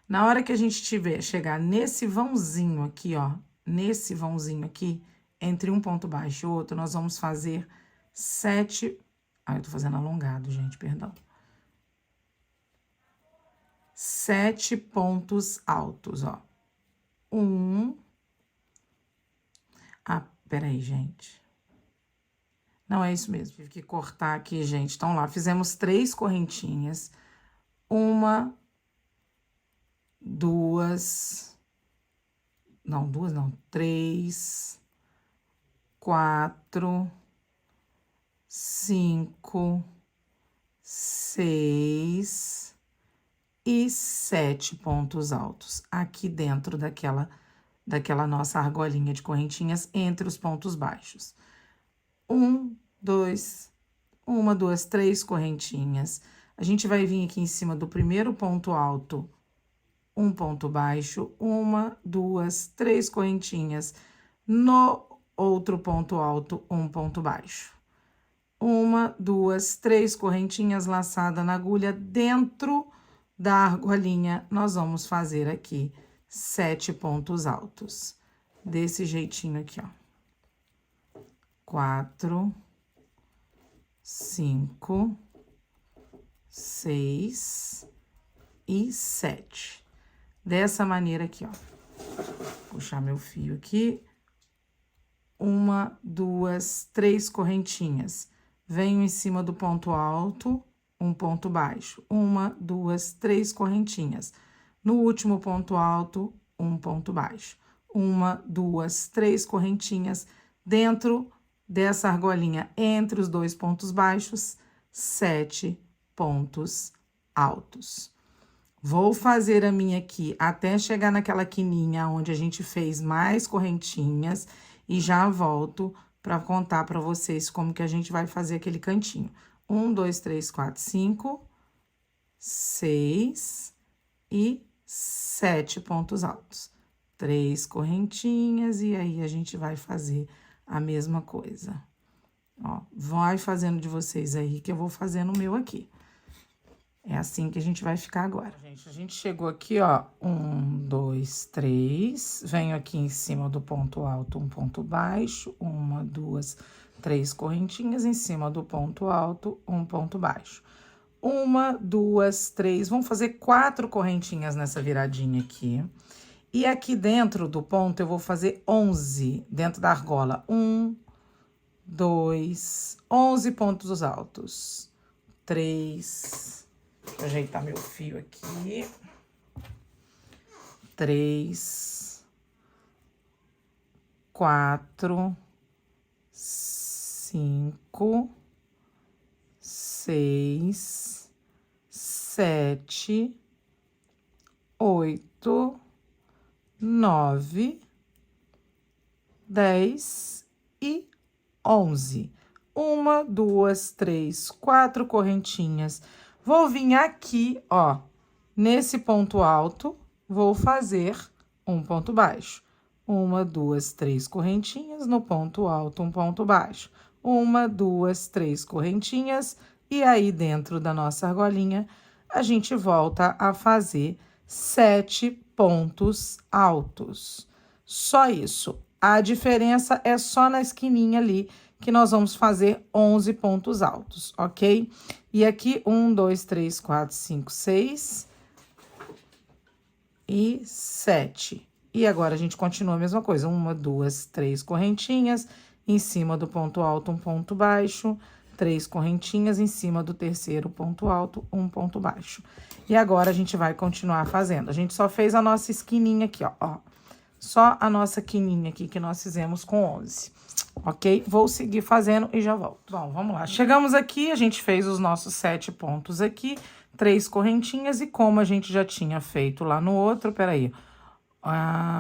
Na hora que a gente chegar nesse vãozinho aqui, ó, nesse vãozinho aqui, entre um ponto baixo e outro, nós vamos fazer 7... Ah, eu tô fazendo alongado, gente, perdão. 7 pontos altos, ó. Ah, peraí, gente. Não, é isso mesmo. Tive que cortar aqui, gente. Então, lá, fizemos 3 correntinhas. 1, 2... Não, 2 não. 3, 4, 5, 6 e 7 pontos altos. Aqui dentro daquela nossa argolinha de correntinhas entre os pontos baixos. 1, 2, 3 correntinhas. A gente vai vir aqui em cima do primeiro ponto alto, um ponto baixo, 1, 2, 3 correntinhas. No outro ponto alto, um ponto baixo. 1, 2, 3 correntinhas laçada na agulha dentro da argolinha. Nós vamos fazer aqui 7 pontos altos. Desse jeitinho aqui, ó. 4, 5, 6 e 7. Dessa maneira aqui, ó. Puxar meu fio aqui. 1, 2, 3 correntinhas. Venho em cima do ponto alto, um ponto baixo. 1, 2, 3 correntinhas. No último ponto alto, um ponto baixo. 1, 2, 3 correntinhas. Dentro dessa argolinha, entre os dois pontos baixos, 7 pontos altos. Vou fazer a minha aqui até chegar naquela quininha onde a gente fez mais correntinhas e já volto para contar para vocês como que a gente vai fazer aquele cantinho. 1, 2, 3, 4, 5, 6 e 7 pontos altos. 3 correntinhas e aí a gente vai fazer a mesma coisa. Ó, vai fazendo de vocês aí que eu vou fazendo o meu aqui. É assim que a gente vai ficar agora. Gente, a gente chegou aqui, ó, 1, 2, 3, venho aqui em cima do ponto alto, um ponto baixo, 1, 2, 3 correntinhas, em cima do ponto alto, um ponto baixo. 1, 2, 3, vamos fazer 4 correntinhas nessa viradinha aqui. E aqui dentro do ponto eu vou fazer 11, dentro da argola. 1, 2, 11 pontos altos. 3... Deixa eu ajeitar meu fio aqui. 3, 4, 5, 6, 7, 8, 9, 10 e 11. 1, 2, 3, 4 correntinhas. Vou vir aqui, ó, nesse ponto alto, vou fazer um ponto baixo. 1, 2, 3 correntinhas, no ponto alto, um ponto baixo. 1, 2, 3 correntinhas, e aí dentro da nossa argolinha, a gente volta a fazer 7 pontos altos. Só isso. A diferença é só na esquininha ali, que nós vamos fazer 11 pontos altos, ok? E aqui, 1, 2, 3, 4, 5, 6 e 7. E agora, a gente continua a mesma coisa. 1, 2, 3 correntinhas, em cima do ponto alto, um ponto baixo. 3 correntinhas, em cima do terceiro ponto alto, um ponto baixo. E agora, a gente vai continuar fazendo. A gente só fez a nossa esquininha aqui, ó. Só a nossa quininha aqui que nós fizemos com 11, ok? Vou seguir fazendo e já volto. Bom, vamos lá. Chegamos aqui, a gente fez os nossos 7 pontos aqui, 3 correntinhas, e como a gente já tinha feito lá no outro, peraí.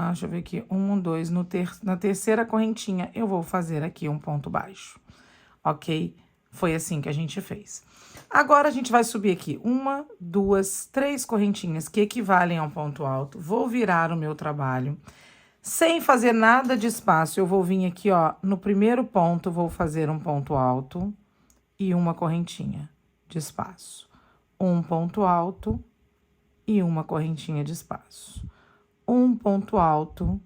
Deixa eu ver aqui, 1, 2, na terceira correntinha, eu vou fazer aqui um ponto baixo, ok? Foi assim que a gente fez. Agora, a gente vai subir aqui 1, 2, 3 correntinhas que equivalem a um ponto alto. Vou virar o meu trabalho. Sem fazer nada de espaço, eu vou vir aqui, ó, no primeiro ponto, vou fazer um ponto alto e uma correntinha de espaço. Um ponto alto e uma correntinha de espaço. Um ponto alto,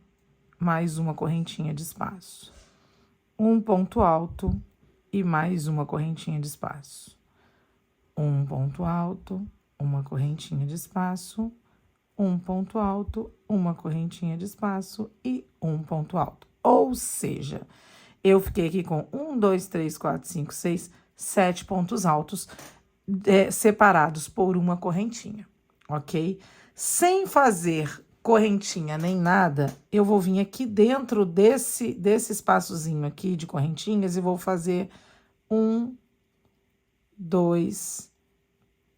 mais uma correntinha de espaço. Um ponto alto e mais uma correntinha de espaço. Um ponto alto, uma correntinha de espaço, um ponto alto, uma correntinha de espaço e um ponto alto. Ou seja, eu fiquei aqui com 1, 2, 3, 4, 5, 6, 7 pontos altos separados por uma correntinha, ok? Sem fazer correntinha nem nada, eu vou vir aqui dentro desse espaçozinho aqui de correntinhas e vou fazer 1, 2,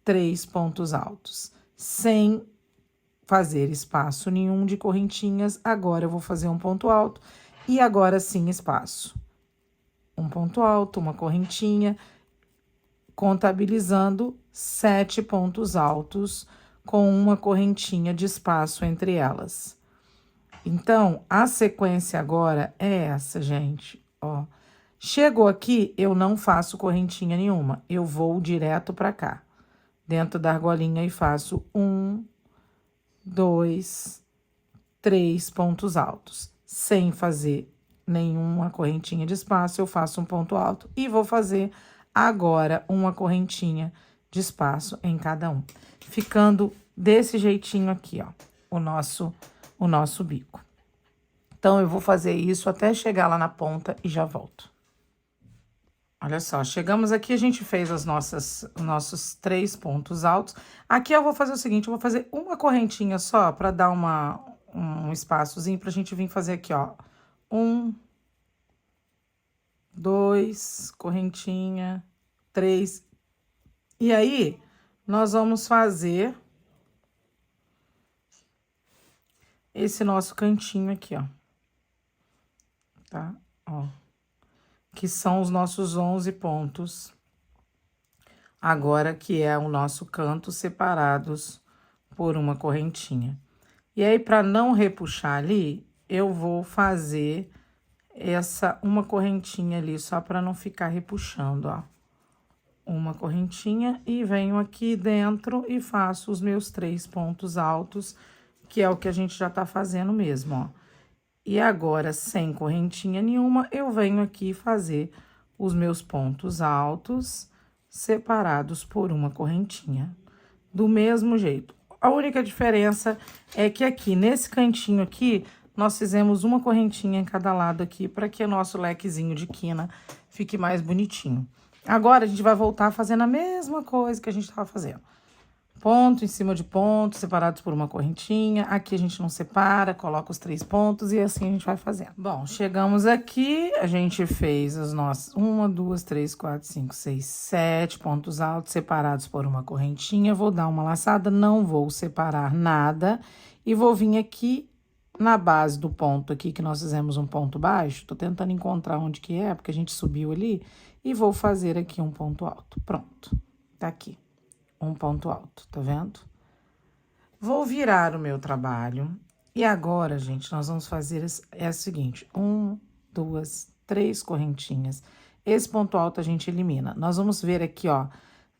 3 pontos altos, sem fazer espaço nenhum de correntinhas. Agora eu vou fazer um ponto alto e agora sim espaço. Um ponto alto, uma correntinha, contabilizando 7 pontos altos com uma correntinha de espaço entre elas. Então, a sequência agora é essa, gente, ó. Chegou aqui, eu não faço correntinha nenhuma, eu vou direto para cá, dentro da argolinha e faço 1, 2, 3 pontos altos. Sem fazer nenhuma correntinha de espaço, eu faço um ponto alto e vou fazer agora uma correntinha de espaço em cada um. Ficando desse jeitinho aqui, ó, o nosso bico. Então, eu vou fazer isso até chegar lá na ponta e já volto. Olha só, chegamos aqui, a gente fez os nossos 3 pontos altos. Aqui eu vou fazer o seguinte, eu vou fazer uma correntinha só para dar um espaçozinho pra gente vir fazer aqui, ó. 1, 2, correntinha, 3. E aí, nós vamos fazer esse nosso cantinho aqui, ó. Tá? Ó. Que são os nossos 11 pontos. Agora, que é o nosso canto separados por uma correntinha. E aí, para não repuxar ali, eu vou fazer uma correntinha ali, só para não ficar repuxando, ó. Uma correntinha e venho aqui dentro e faço os meus 3 pontos altos, que é o que a gente já tá fazendo mesmo, ó. E agora, sem correntinha nenhuma, eu venho aqui fazer os meus pontos altos separados por uma correntinha. Do mesmo jeito. A única diferença é que aqui, nesse cantinho aqui, nós fizemos uma correntinha em cada lado aqui, para que o nosso lequezinho de quina fique mais bonitinho. Agora, a gente vai voltar fazendo a mesma coisa que a gente estava fazendo. Ponto em cima de ponto, separados por uma correntinha. Aqui a gente não separa, coloca os 3 pontos e assim a gente vai fazendo. Bom, chegamos aqui, a gente fez os nossos 1, 2, 3, 4, 5, 6, 7 pontos altos separados por uma correntinha. Vou dar uma laçada, não vou separar nada e vou vir aqui na base do ponto aqui que nós fizemos um ponto baixo. Tô tentando encontrar onde que é, porque a gente subiu ali, e vou fazer aqui um ponto alto. Pronto, tá aqui. Um ponto alto, tá vendo? Vou virar o meu trabalho. E agora, gente, nós vamos fazer o seguinte: 1, 2, 3 correntinhas. Esse ponto alto a gente elimina. Nós vamos ver aqui, ó.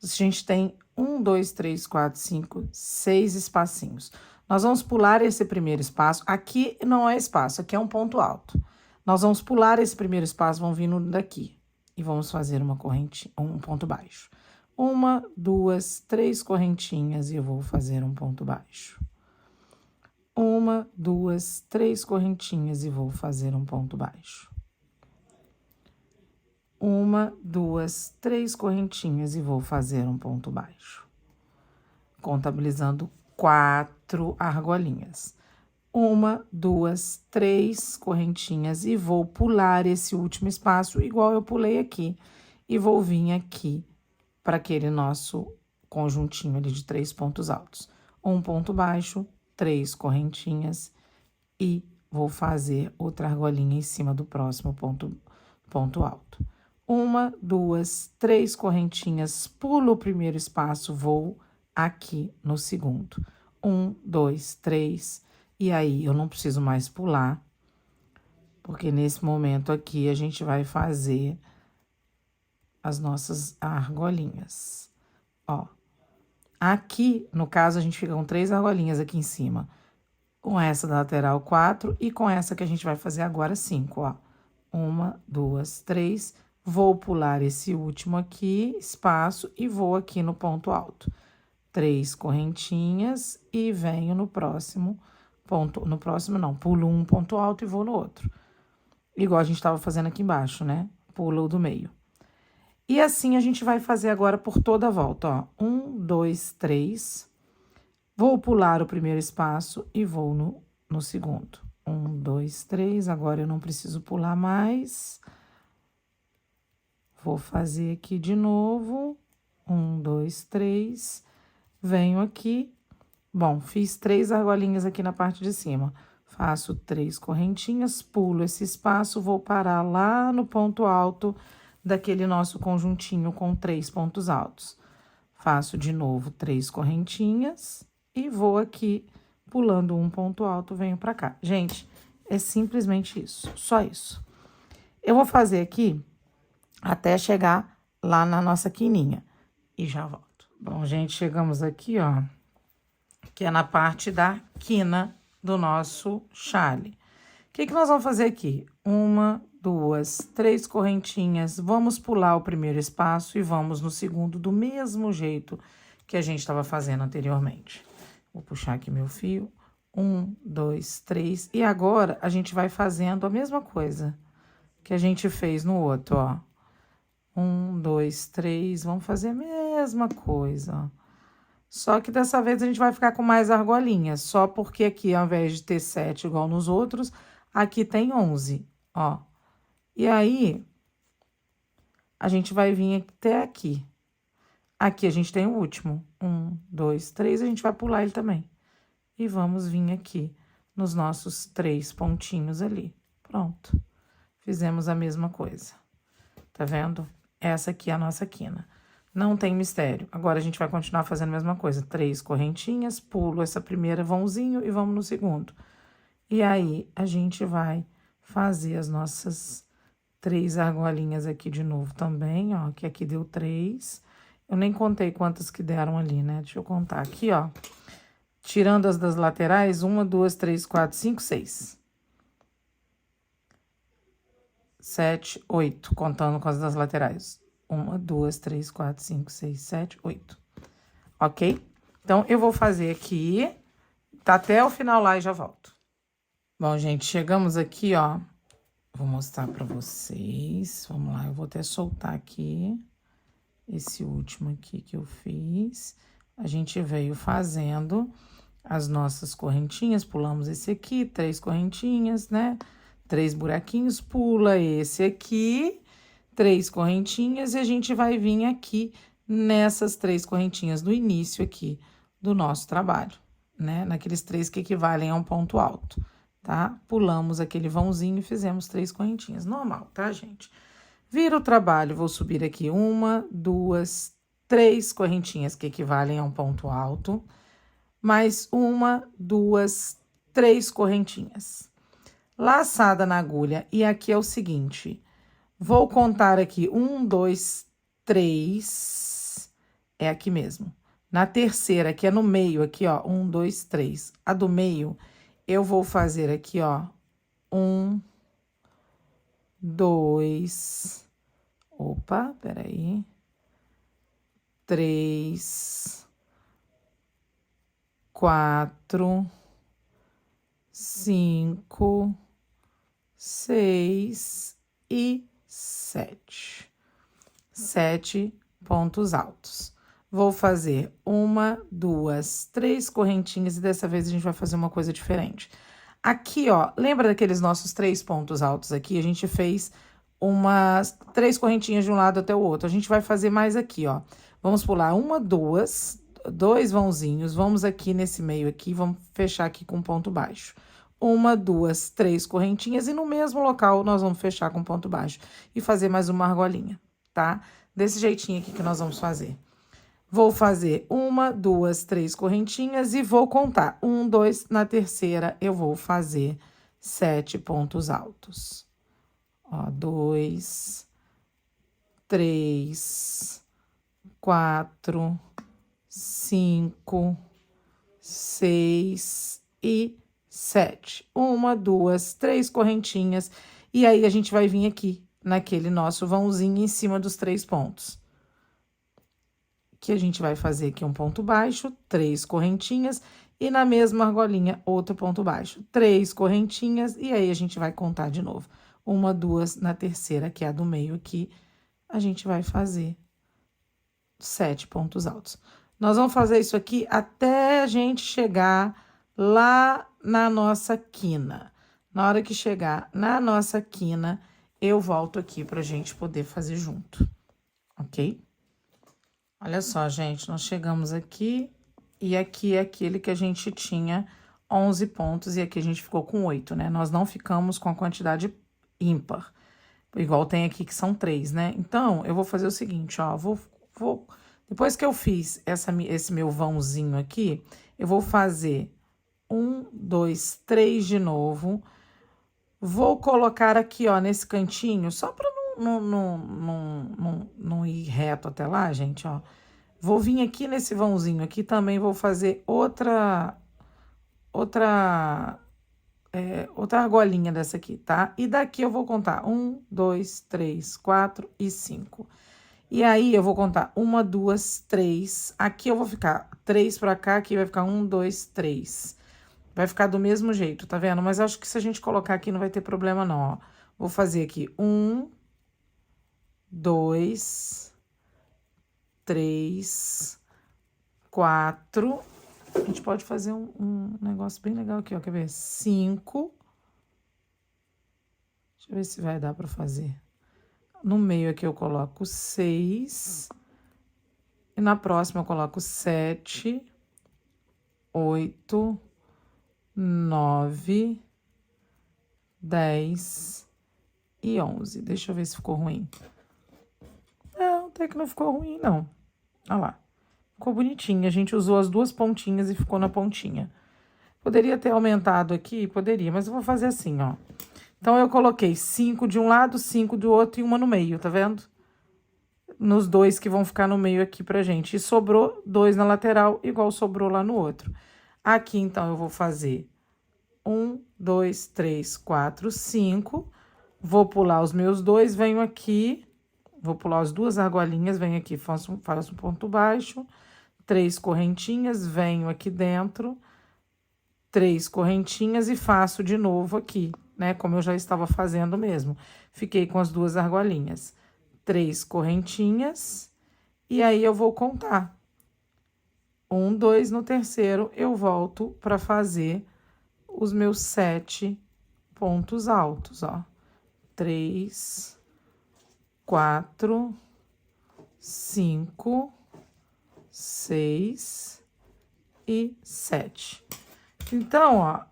A gente tem 1, 2, 3, 4, 5, 6 espacinhos. Nós vamos pular esse primeiro espaço. Aqui não é espaço, aqui é um ponto alto. Nós vamos pular esse primeiro espaço, vamos vir daqui. E vamos fazer uma correntinha, um ponto baixo. 1, 2, 3 correntinhas e eu vou fazer um ponto baixo. 1, 2, 3 correntinhas e vou fazer um ponto baixo. 1, 2, 3 correntinhas e vou fazer um ponto baixo. Contabilizando 4 argolinhas. 1, 2, 3 correntinhas e vou pular esse último espaço, igual eu pulei aqui. E vou vir aqui para aquele nosso conjuntinho ali de 3 pontos altos. Um ponto baixo, 3 correntinhas e vou fazer outra argolinha em cima do próximo ponto alto. 1, 2, 3 correntinhas, pulo o primeiro espaço, vou aqui no segundo. 1, 2, 3, e aí eu não preciso mais pular, porque nesse momento aqui a gente vai fazer as nossas argolinhas, ó. Aqui, no caso, a gente fica com 3 argolinhas aqui em cima. Com essa da lateral 4 e com essa que a gente vai fazer agora 5, ó. 1, 2, 3. Vou pular esse último aqui, espaço, e vou aqui no ponto alto. 3 correntinhas e venho no próximo ponto. No próximo, não, pulo um ponto alto e vou no outro. Igual a gente estava fazendo aqui embaixo, né? Pulo o do meio. E assim a gente vai fazer agora por toda a volta, ó. 1, 2, 3. Vou pular o primeiro espaço e vou no segundo. 1, 2, 3. Agora eu não preciso pular mais. Vou fazer aqui de novo. 1, 2, 3. Venho aqui. Bom, fiz 3 argolinhas aqui na parte de cima. Faço 3 correntinhas, pulo esse espaço, vou parar lá no ponto alto daquele nosso conjuntinho com 3 pontos altos. Faço de novo 3 correntinhas e vou aqui, pulando um ponto alto, venho pra cá. Gente, é simplesmente isso, só isso. Eu vou fazer aqui até chegar lá na nossa quininha e já volto. Bom, gente, chegamos aqui, ó, que é na parte da quina do nosso chale. O que nós vamos fazer aqui? 1, 2, 3 correntinhas, vamos pular o primeiro espaço e vamos no segundo do mesmo jeito que a gente estava fazendo anteriormente. Vou puxar aqui meu fio. 1, 2, 3. E agora, a gente vai fazendo a mesma coisa que a gente fez no outro, ó. 1, 2, 3. Vamos fazer a mesma coisa, ó. Só que dessa vez a gente vai ficar com mais argolinhas, só porque aqui, ao invés de ter 7 igual nos outros, aqui tem 11, ó. E aí, a gente vai vir até aqui. Aqui a gente tem o último. 1, 2, 3, a gente vai pular ele também. E vamos vir aqui nos nossos 3 pontinhos ali. Pronto. Fizemos a mesma coisa. Tá vendo? Essa aqui é a nossa quina. Não tem mistério. Agora, a gente vai continuar fazendo a mesma coisa. 3 correntinhas, pulo essa primeira vãozinho e vamos no segundo. E aí, a gente vai fazer as nossas 3 argolinhas aqui de novo também, ó. Que aqui deu 3. Eu nem contei quantas que deram ali, né? Deixa eu contar aqui, ó. Tirando as das laterais, 1, 2, 3, 4, 5, 6. 7, 8, contando com as das laterais. 1, 2, 3, 4, 5, 6, 7, 8. Ok? Então, eu vou fazer aqui, tá até o final lá e já volto. Bom, gente, chegamos aqui, ó. Vou mostrar pra vocês. Vamos lá, eu vou até soltar aqui esse último aqui que eu fiz. A gente veio fazendo as nossas correntinhas, pulamos esse aqui, 3 correntinhas, né? 3 buraquinhos, pula esse aqui, 3 correntinhas, e a gente vai vir aqui nessas 3 correntinhas do início aqui do nosso trabalho, né? Naqueles 3 que equivalem a um ponto alto, tá? Pulamos aquele vãozinho e fizemos 3 correntinhas, normal, tá, gente? Vira o trabalho, vou subir aqui 1, 2, 3 correntinhas que equivalem a um ponto alto, mais 1, 2, 3 correntinhas. Laçada na agulha, e aqui é o seguinte, vou contar aqui 1, 2, 3, é aqui mesmo. Na terceira, que é no meio, aqui, ó, 1, 2, 3. A do meio, eu vou fazer aqui, ó, 1, 2, opa, peraí, 3, 4, 5, 6 e 7. 7 pontos altos. Vou fazer 1, 2, 3 correntinhas e dessa vez a gente vai fazer uma coisa diferente. Aqui, ó, lembra daqueles nossos 3 pontos altos aqui? A gente fez umas 3 correntinhas de um lado até o outro. A gente vai fazer mais aqui, ó. Vamos pular 1, 2, 2 vãozinhos, vamos aqui nesse meio aqui, vamos fechar aqui com ponto baixo. 1, 2, 3 correntinhas e no mesmo local nós vamos fechar com ponto baixo e fazer mais uma argolinha, tá? Desse jeitinho aqui que nós vamos fazer. Vou fazer 1, 2, 3 correntinhas e vou contar. 1, 2, na terceira eu vou fazer 7 pontos altos. Ó, 2, 3, 4, 5, 6 e 7. 1, 2, 3 correntinhas. E aí, a gente vai vir aqui, naquele nosso vãozinho em cima dos 3 pontos. Que a gente vai fazer aqui um ponto baixo, 3 correntinhas. E na mesma argolinha, outro ponto baixo. 3 correntinhas, e aí a gente vai contar de novo. 1, 2, na terceira, que é a do meio aqui, a gente vai fazer 7 pontos altos. Nós vamos fazer isso aqui até a gente chegar lá na nossa quina. Na hora que chegar na nossa quina, eu volto aqui pra gente poder fazer junto, ok? Olha só, gente, nós chegamos aqui, e aqui é aquele que a gente tinha 11 pontos, e aqui a gente ficou com 8, né? Nós não ficamos com a quantidade ímpar, igual tem aqui que são 3, né? Então, eu vou fazer o seguinte, ó, depois que eu fiz esse meu vãozinho aqui, eu vou fazer 1, 2, 3 de novo. Vou colocar aqui, ó, nesse cantinho, só pra não ir reto até lá, gente, ó. Vou vir aqui nesse vãozinho aqui, também vou fazer outra argolinha dessa aqui, tá? E daqui eu vou contar 1, 2, 3, 4 e 5. E aí, eu vou contar 1, 2, 3. Aqui eu vou ficar 3 pra cá, aqui vai ficar 1, 2, 3. Vai ficar do mesmo jeito, tá vendo? Mas acho que se a gente colocar aqui não vai ter problema não, ó. Vou fazer aqui 1, 2, 3, 4. A gente pode fazer um negócio bem legal aqui, ó. Quer ver? 5. Deixa eu ver se vai dar pra fazer. No meio aqui eu coloco 6. E na próxima eu coloco 7, 8, 9, 10 e 11. Deixa eu ver se ficou ruim. Não, até que não ficou ruim, não. Olha lá. Ficou bonitinho. A gente usou as 2 pontinhas e ficou na pontinha. Poderia ter aumentado aqui? Poderia, mas eu vou fazer assim, ó. Então, eu coloquei 5 de um lado, 5 do outro e uma no meio, tá vendo? Nos 2 que vão ficar no meio aqui pra gente. E sobrou 2 na lateral, igual sobrou lá no outro. Aqui, então, eu vou fazer 1, 2, 3, 4, 5. Vou pular os meus 2, venho aqui, vou pular as 2 argolinhas, venho aqui, faço um ponto baixo, 3 correntinhas, venho aqui dentro, 3 correntinhas e faço de novo aqui, né? Como eu já estava fazendo mesmo. Fiquei com as 2 argolinhas. 3 correntinhas, e aí eu vou contar. 1, 2, no terceiro, eu volto para fazer os meus 7 pontos altos, ó. 3, 4, 5, 6 e 7. Então, ó,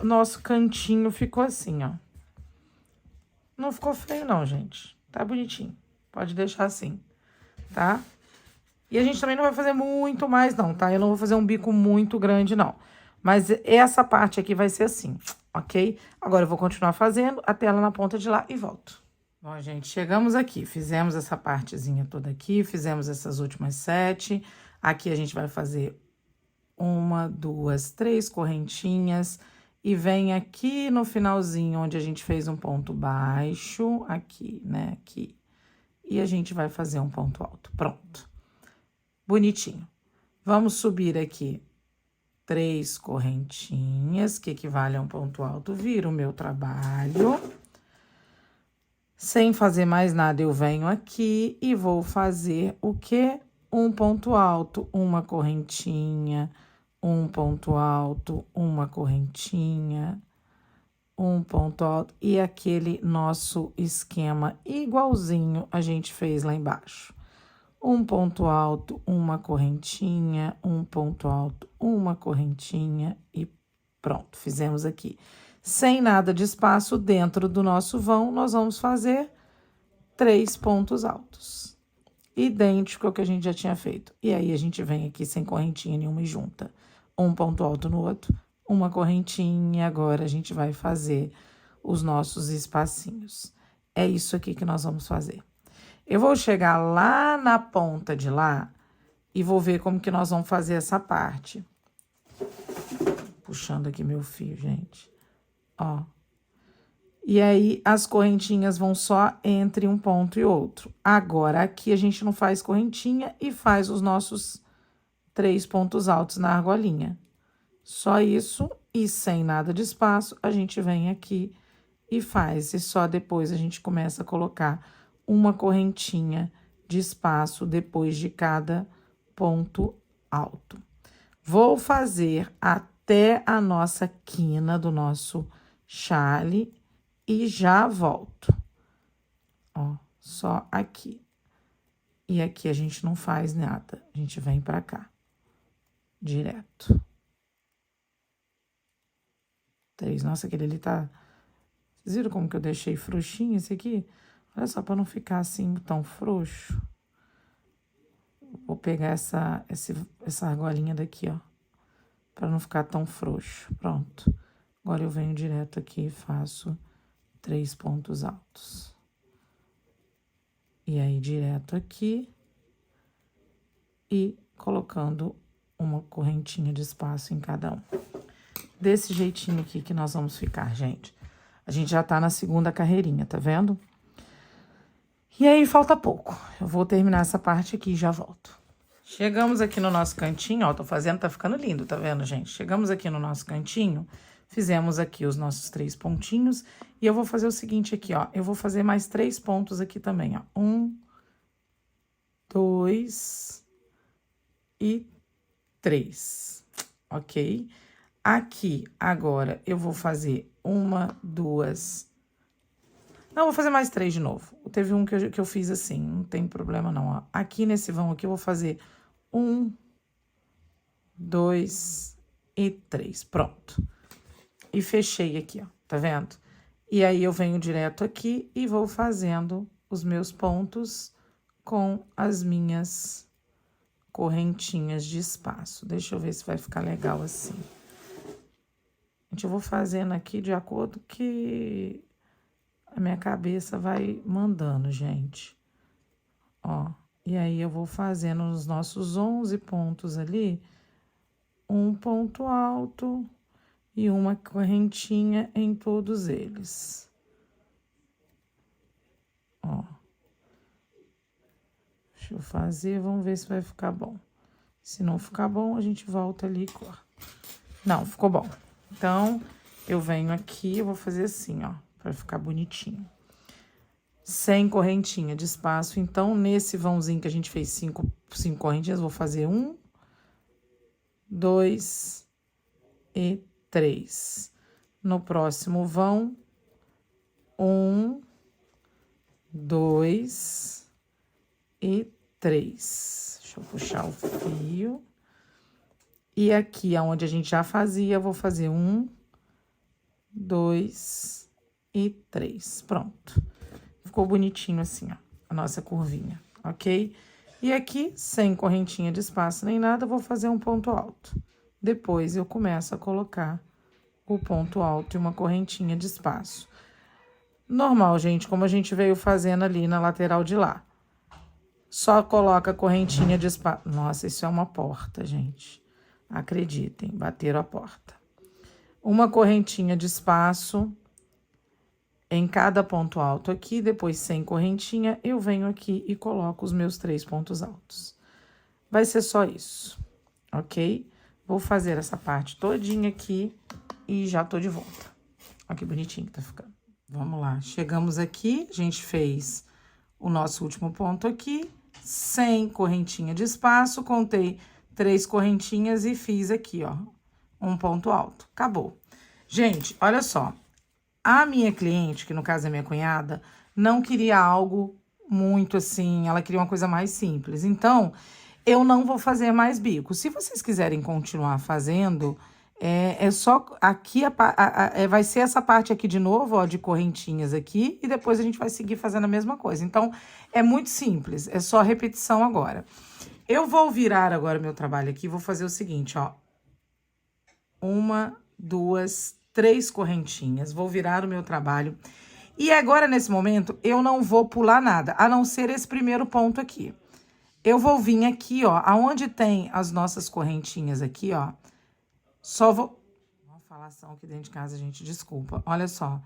nosso cantinho ficou assim, ó. Não ficou feio, não, gente. Tá bonitinho. Pode deixar assim, tá? E a gente também não vai fazer muito mais, não, tá? Eu não vou fazer um bico muito grande, não. Mas essa parte aqui vai ser assim, ok? Agora eu vou continuar fazendo até ela na ponta de lá e volto. Bom, gente, chegamos aqui. Fizemos essa partezinha toda aqui, fizemos essas últimas 7. Aqui a gente vai fazer 1, 2, 3 correntinhas. E vem aqui no finalzinho, onde a gente fez um ponto baixo, aqui, né, aqui. E a gente vai fazer um ponto alto. Pronto. Bonitinho. Vamos subir aqui 3 correntinhas, que equivale a um ponto alto. Viro o meu trabalho. Sem fazer mais nada, eu venho aqui e vou fazer o quê? Um ponto alto, uma correntinha, um ponto alto, uma correntinha, um ponto alto. E aquele nosso esquema igualzinho a gente fez lá embaixo. Um ponto alto, uma correntinha, um ponto alto, uma correntinha e pronto, fizemos aqui. Sem nada de espaço dentro do nosso vão, nós vamos fazer 3 pontos altos. Idêntico ao que a gente já tinha feito. E aí, a gente vem aqui sem correntinha nenhuma e junta. Um ponto alto no outro, uma correntinha, e agora a gente vai fazer os nossos espacinhos. É isso aqui que nós vamos fazer. Eu vou chegar lá na ponta de lá E vou ver como que nós vamos fazer essa parte. Puxando aqui meu fio, gente. Ó. E aí, as correntinhas vão só entre um ponto e outro. Agora, aqui a gente não faz correntinha e faz os nossos 3 pontos altos na argolinha. Só isso e sem nada de espaço, a gente vem aqui e faz. E só depois a gente começa a colocar uma correntinha de espaço depois de cada ponto alto. Vou fazer até a nossa quina do nosso chale e já volto. Ó, só aqui. E aqui a gente não faz nada, a gente vem pra cá, direto. 3, nossa, aquele ali tá... Vocês viram como que eu deixei frouxinho esse aqui? Olha só, pra não ficar assim tão frouxo. Vou pegar essa argolinha daqui, ó. Pra não ficar tão frouxo. Pronto. Agora eu venho direto aqui e faço 3 pontos altos. E aí, direto aqui. E colocando uma correntinha de espaço em cada um. Desse jeitinho aqui que nós vamos ficar, gente. A gente já tá na segunda carreirinha, tá vendo? E aí, falta pouco. Eu vou terminar essa parte aqui e já volto. Chegamos aqui no nosso cantinho, ó, tô fazendo, tá ficando lindo, tá vendo, gente? Chegamos aqui no nosso cantinho, fizemos aqui os nossos 3 pontinhos, e eu vou fazer o seguinte aqui, ó, eu vou fazer mais 3 pontos aqui também, ó. 1, 2 e 3, ok? Aqui, agora, eu vou fazer 1, 2... Não, vou fazer mais 3 de novo. Teve um que eu fiz assim, não tem problema não, ó. Aqui nesse vão aqui eu vou fazer 1, 2 e 3, pronto. E fechei aqui, ó, tá vendo? E aí, eu venho direto aqui e vou fazendo os meus pontos com as minhas correntinhas de espaço. Deixa eu ver se vai ficar legal assim. Gente, eu vou fazendo aqui de acordo que a minha cabeça vai mandando, gente. Ó, e aí eu vou fazendo os nossos 11 pontos ali, um ponto alto e uma correntinha em todos eles. Ó. Deixa eu fazer, vamos ver se vai ficar bom. Se não ficar bom, a gente volta ali e corta. Não, ficou bom. Então, eu venho aqui, eu vou fazer assim, ó, pra ficar bonitinho. Sem correntinha de espaço. Então, nesse vãozinho que a gente fez 5 correntinhas, vou fazer 1, 2 e 3. No próximo vão, 1, 2 e 3. Deixa eu puxar o fio. E aqui, aonde a gente já fazia, eu vou fazer 1, 2 e 3. Pronto. Ficou bonitinho assim, ó, a nossa curvinha, ok? E aqui, sem correntinha de espaço nem nada, eu vou fazer um ponto alto. Depois, eu começo a colocar o ponto alto e uma correntinha de espaço. Normal, gente, como a gente veio fazendo ali na lateral de lá. Só coloca a correntinha de espaço. Nossa, isso é uma porta, gente. Acreditem, bateram a porta. Uma correntinha de espaço em cada ponto alto aqui, depois sem correntinha, eu venho aqui e coloco os meus 3 pontos altos. Vai ser só isso, ok? Vou fazer essa parte todinha aqui e já tô de volta. Olha que bonitinho que tá ficando. Vamos lá, chegamos aqui, a gente fez o nosso último ponto aqui, sem correntinha de espaço, contei 3 correntinhas e fiz aqui, ó, um ponto alto. Acabou. Gente, olha só. A minha cliente, que no caso é minha cunhada, não queria algo muito assim, ela queria uma coisa mais simples. Então, eu não vou fazer mais bico. Se vocês quiserem continuar fazendo, é só aqui, vai ser essa parte aqui de novo, ó, de correntinhas aqui, e depois a gente vai seguir fazendo a mesma coisa. Então, é muito simples, é só repetição agora. Eu vou virar agora meu trabalho aqui, vou fazer o seguinte, ó. 1, 2, 3 correntinhas, vou virar o meu trabalho. E agora, nesse momento, eu não vou pular nada, a não ser esse primeiro ponto aqui. eu vou vir aqui, ó, aonde tem as nossas correntinhas aqui, ó, só vou... Uma falação aqui dentro de casa, gente, desculpa. Olha só.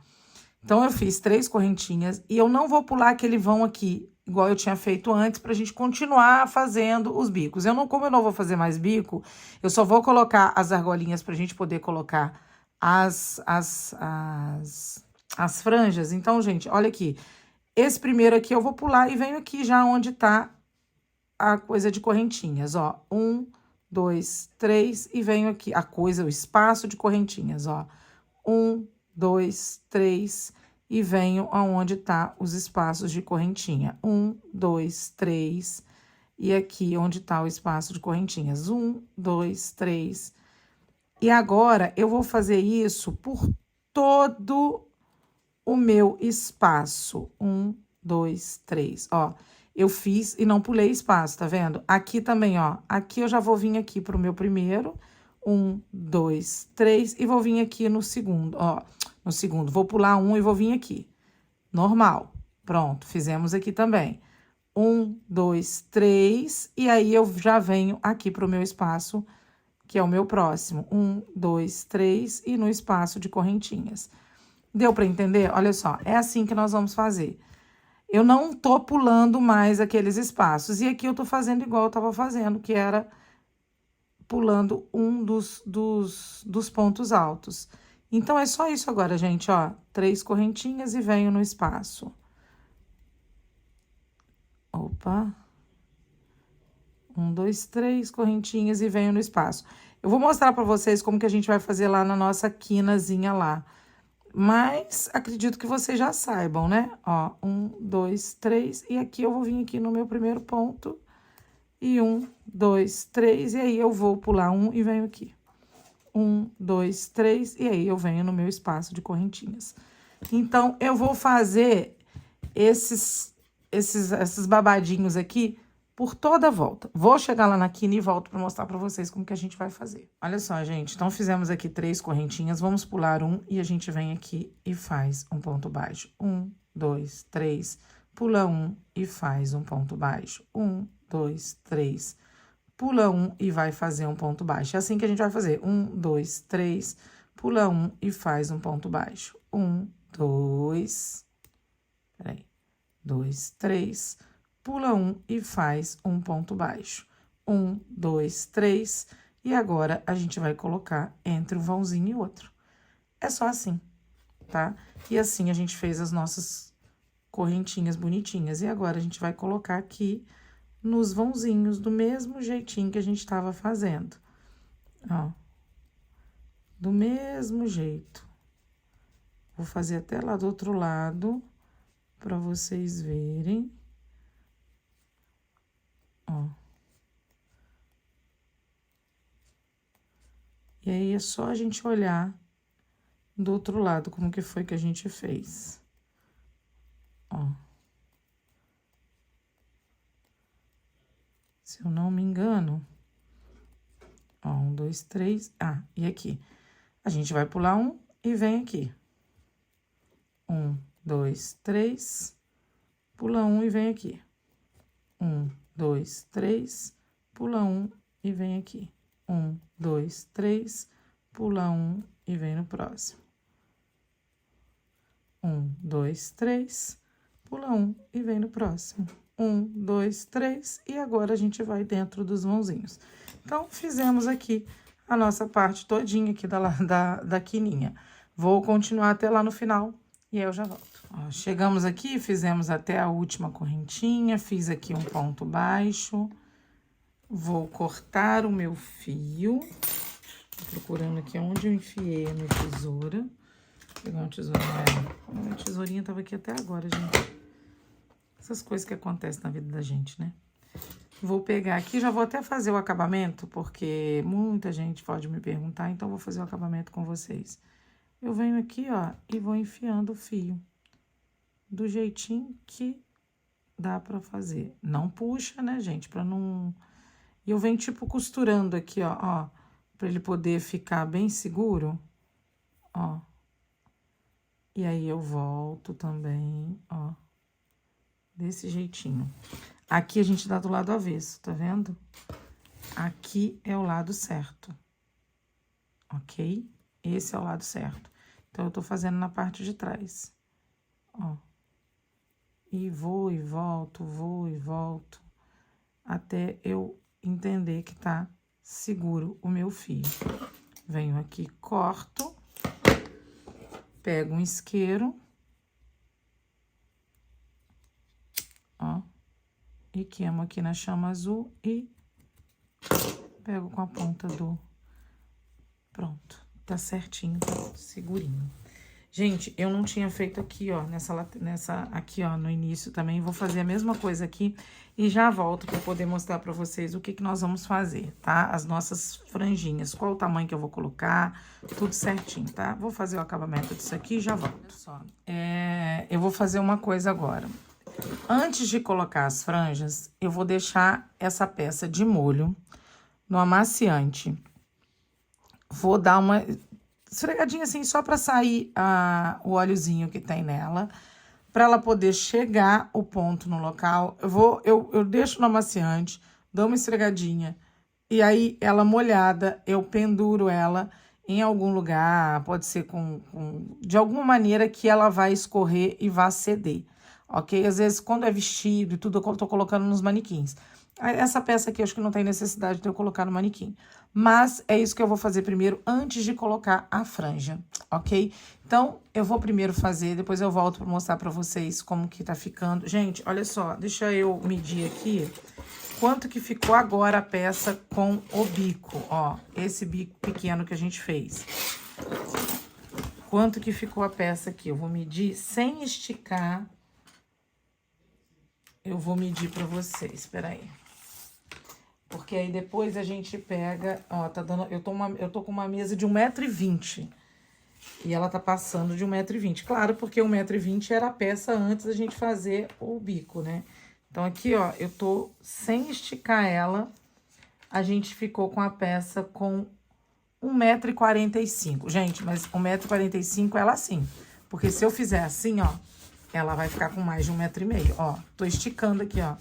Então, eu fiz 3 correntinhas e eu não vou pular aquele vão aqui, igual eu tinha feito antes, pra gente continuar fazendo os bicos. Como eu não vou fazer mais bico, eu só vou colocar as argolinhas pra gente poder colocar as franjas. Então, gente, olha aqui. Esse primeiro aqui eu vou pular e venho aqui já onde tá a coisa de correntinhas, ó. 1, 2, 3 e venho aqui. O espaço de correntinhas, ó. 1, 2, 3 e venho aonde tá os espaços de correntinha. 1, 2, 3 e aqui onde tá o espaço de correntinhas. 1, 2, 3. E agora eu vou fazer isso por todo o meu espaço. 1, 2, 3, ó. Eu fiz e não pulei espaço, tá vendo? Aqui também, ó. Aqui eu já vou vir aqui pro meu primeiro. 1, 2, 3 e vou vir aqui no segundo, ó. No segundo, vou pular 1 e vou vir aqui. Normal. Pronto, fizemos aqui também. 1, 2, 3 e aí eu já venho aqui pro meu espaço, que é o meu próximo. 1, 2, 3 e no espaço de correntinhas. Deu pra entender? Olha só, é assim que nós vamos fazer. Eu não tô pulando mais aqueles espaços. E aqui eu tô fazendo igual eu tava fazendo, que era pulando um dos pontos altos. Então, é só isso agora, gente, ó. 3 correntinhas e venho no espaço. Opa. 1, 2, 3 correntinhas e venho no espaço. Eu vou mostrar pra vocês como que a gente vai fazer lá na nossa quinazinha lá. Mas acredito que vocês já saibam, né? Ó, 1, 2, 3 e aqui eu vou vir aqui no meu primeiro ponto. E 1, 2, 3 e aí eu vou pular 1 e venho aqui. 1, 2, 3 e aí eu venho no meu espaço de correntinhas. Então, eu vou fazer esses babadinhos aqui por toda a volta. Vou chegar lá na quina e volto para mostrar para vocês como que a gente vai fazer. Olha só, gente, então fizemos aqui 3 correntinhas, vamos pular 1 e a gente vem aqui e faz um ponto baixo. 1, 2, 3, pula 1 e faz um ponto baixo. 1, 2, 3, pula 1 e vai fazer um ponto baixo. É assim que a gente vai fazer. 1, 2, 3, pula 1 e faz um ponto baixo. 1, 2, peraí, 2, 3, pula 1 e faz um ponto baixo. 1, 2, 3, e agora a gente vai colocar entre um vãozinho e outro. É só assim, tá? E assim a gente fez as nossas correntinhas bonitinhas. E agora a gente vai colocar aqui nos vãozinhos, do mesmo jeitinho que a gente tava fazendo. Ó. Do mesmo jeito. Vou fazer até lá do outro lado, pra vocês verem. Ó. E aí, é só a gente olhar do outro lado como que foi que a gente fez. Ó. Se eu não me engano. Ó, 1, 2, 3. Ah, e aqui. A gente vai pular 1 e vem aqui. 1, 2, 3. Pula 1 e vem aqui. 1, 2, 3. Pula 1 e vem aqui. 1, 2, 3. Pula 1 e vem no próximo. 1, 2, 3. Pula 1 e vem no próximo. 1, 2, 3. E agora a gente vai dentro dos vãozinhos. Então, fizemos aqui a nossa parte todinha aqui da quininha. Vou continuar até lá no final e aí eu já volto. Ó, chegamos aqui, fizemos até a última correntinha, fiz aqui um ponto baixo. Vou cortar o meu fio. Tô procurando aqui onde eu enfiei a minha tesoura. Vou pegar uma tesourinha. A minha tesourinha tava aqui até agora, gente. Essas coisas que acontecem na vida da gente, né? Vou pegar aqui, já vou até fazer o acabamento, porque muita gente pode me perguntar, então vou fazer o acabamento com vocês. Eu venho aqui, ó, e vou enfiando o fio do jeitinho que dá pra fazer. Não puxa, né, gente, pra não... E eu venho, tipo, costurando aqui, ó, pra ele poder ficar bem seguro, ó. E aí, eu volto também, ó, desse jeitinho. Aqui a gente dá do lado avesso, tá vendo? Aqui é o lado certo, ok? Esse é o lado certo. Então, eu tô fazendo na parte de trás, ó. E vou e volto, até eu entender que tá seguro o meu fio. Venho aqui, corto, pego um isqueiro, ó, e queimo aqui na chama azul e pego com a ponta do... Pronto, tá certinho, tá segurinho. Gente, eu não tinha feito aqui, ó, aqui, ó, no início também. Vou fazer a mesma coisa aqui e já volto para poder mostrar para vocês o que que nós vamos fazer, tá? As nossas franjinhas, qual o tamanho que eu vou colocar, tudo certinho, tá? Vou fazer o acabamento disso aqui e já volto. Só, eu vou fazer uma coisa agora. Antes de colocar as franjas, eu vou deixar essa peça de molho no amaciante. Vou dar uma esfregadinha assim, só para sair o óleozinho que tem nela, para ela poder chegar o ponto no local. Eu deixo no amaciante, dou uma esfregadinha, e aí ela molhada, eu penduro ela em algum lugar, pode ser de alguma maneira que ela vai escorrer e vá ceder, ok? Às vezes, quando é vestido e tudo, eu tô colocando nos manequins. Essa peça aqui, acho que não tem necessidade de eu colocar no manequim. Mas é isso que eu vou fazer primeiro, antes de colocar a franja, ok? Então, eu vou primeiro fazer, depois eu volto para mostrar para vocês como que tá ficando. Gente, olha só, deixa eu medir aqui quanto que ficou agora a peça com o bico, ó. Esse bico pequeno que a gente fez. Quanto que ficou a peça aqui? Eu vou medir sem esticar. Eu vou medir para vocês, espera aí. Porque aí depois a gente pega, ó, tá dando, eu tô com uma mesa de 1,20 m. E ela tá passando de 1,20 m. Claro, porque 1,20 m era a peça antes da gente fazer o bico, né? Então aqui, ó, eu tô sem esticar ela. A gente ficou com a peça com 1,45 m. Gente, mas 1,45 m ela assim. Porque se eu fizer assim, ó, ela vai ficar com mais de 1,5 m, ó. Tô esticando aqui, ó.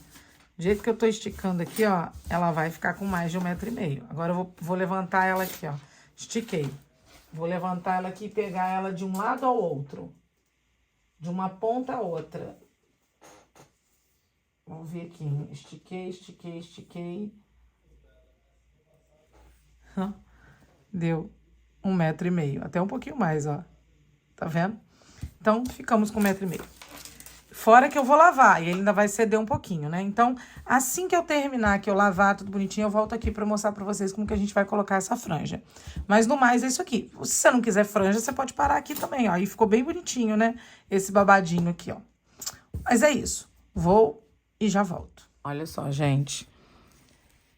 Do jeito que eu tô esticando aqui, ó, ela vai ficar com mais de 1,5 m. Agora eu vou levantar ela aqui, ó. Estiquei. Vou levantar ela aqui e pegar ela de um lado ao outro. De uma ponta a outra. Vamos ver aqui. Estiquei. Deu 1,5 m. Até um pouquinho mais, ó. Tá vendo? Então, ficamos com 1,5 m. Fora que eu vou lavar, e ele ainda vai ceder um pouquinho, né? Então, assim que eu terminar, que eu lavar tudo bonitinho, eu volto aqui pra mostrar pra vocês como que a gente vai colocar essa franja. Mas, no mais, é isso aqui. Se você não quiser franja, você pode parar aqui também, ó. E ficou bem bonitinho, né? Esse babadinho aqui, ó. Mas é isso. Vou e já volto. Olha só, gente.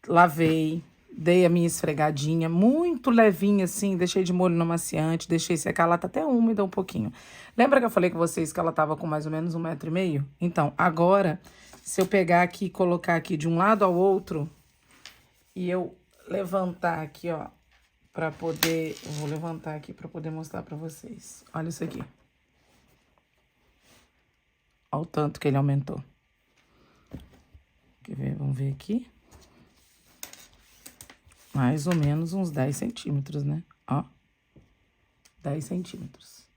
Lavei. Dei a minha esfregadinha, muito levinha assim, deixei de molho no amaciante, deixei secar, ela tá até úmida um pouquinho. Lembra que eu falei com vocês que ela tava com mais ou menos 1,5 m? Então, agora, se eu pegar aqui e colocar aqui de um lado ao outro, e eu levantar aqui, ó, pra poder... Eu vou levantar aqui pra poder mostrar pra vocês. Olha isso aqui. Olha o tanto que ele aumentou. Quer ver? Vamos ver aqui. Mais ou menos uns 10 centímetros, né? Ó. 10 centímetros.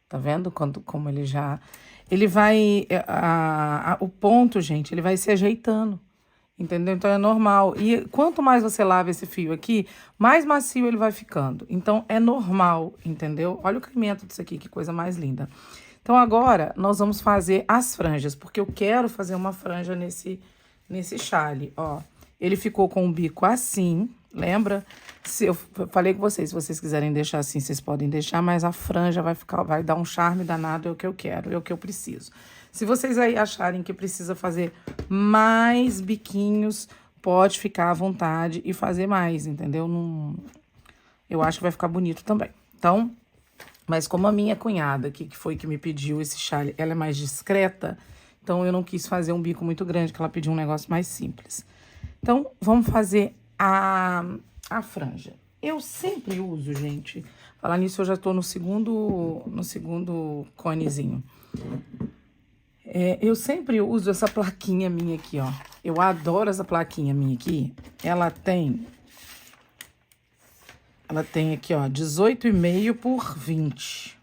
Tá vendo como ele já... Ele vai... o ponto, gente, ele vai se ajeitando. Entendeu? Então, é normal. E quanto mais você lava esse fio aqui, mais macio ele vai ficando. Então, é normal, entendeu? Olha o caimento disso aqui, que coisa mais linda. Então, agora, nós vamos fazer as franjas, porque eu quero fazer uma franja nesse chale, ó. Ele ficou com o bico assim... Lembra? Eu falei com vocês, se vocês quiserem deixar assim, vocês podem deixar, mas a franja vai dar um charme danado, é o que eu quero, é o que eu preciso. Se vocês aí acharem que precisa fazer mais biquinhos, pode ficar à vontade e fazer mais, entendeu? Eu acho que vai ficar bonito também. Então, mas como a minha cunhada, que foi que me pediu esse chale, ela é mais discreta, então eu não quis fazer um bico muito grande, que ela pediu um negócio mais simples. Então, vamos fazer a franja. Eu sempre uso, gente, falar nisso, eu já tô no segundo conezinho. Eu sempre uso essa plaquinha minha aqui, ó. Eu adoro essa plaquinha minha aqui. Ela tem aqui, ó, 18,5 por 20.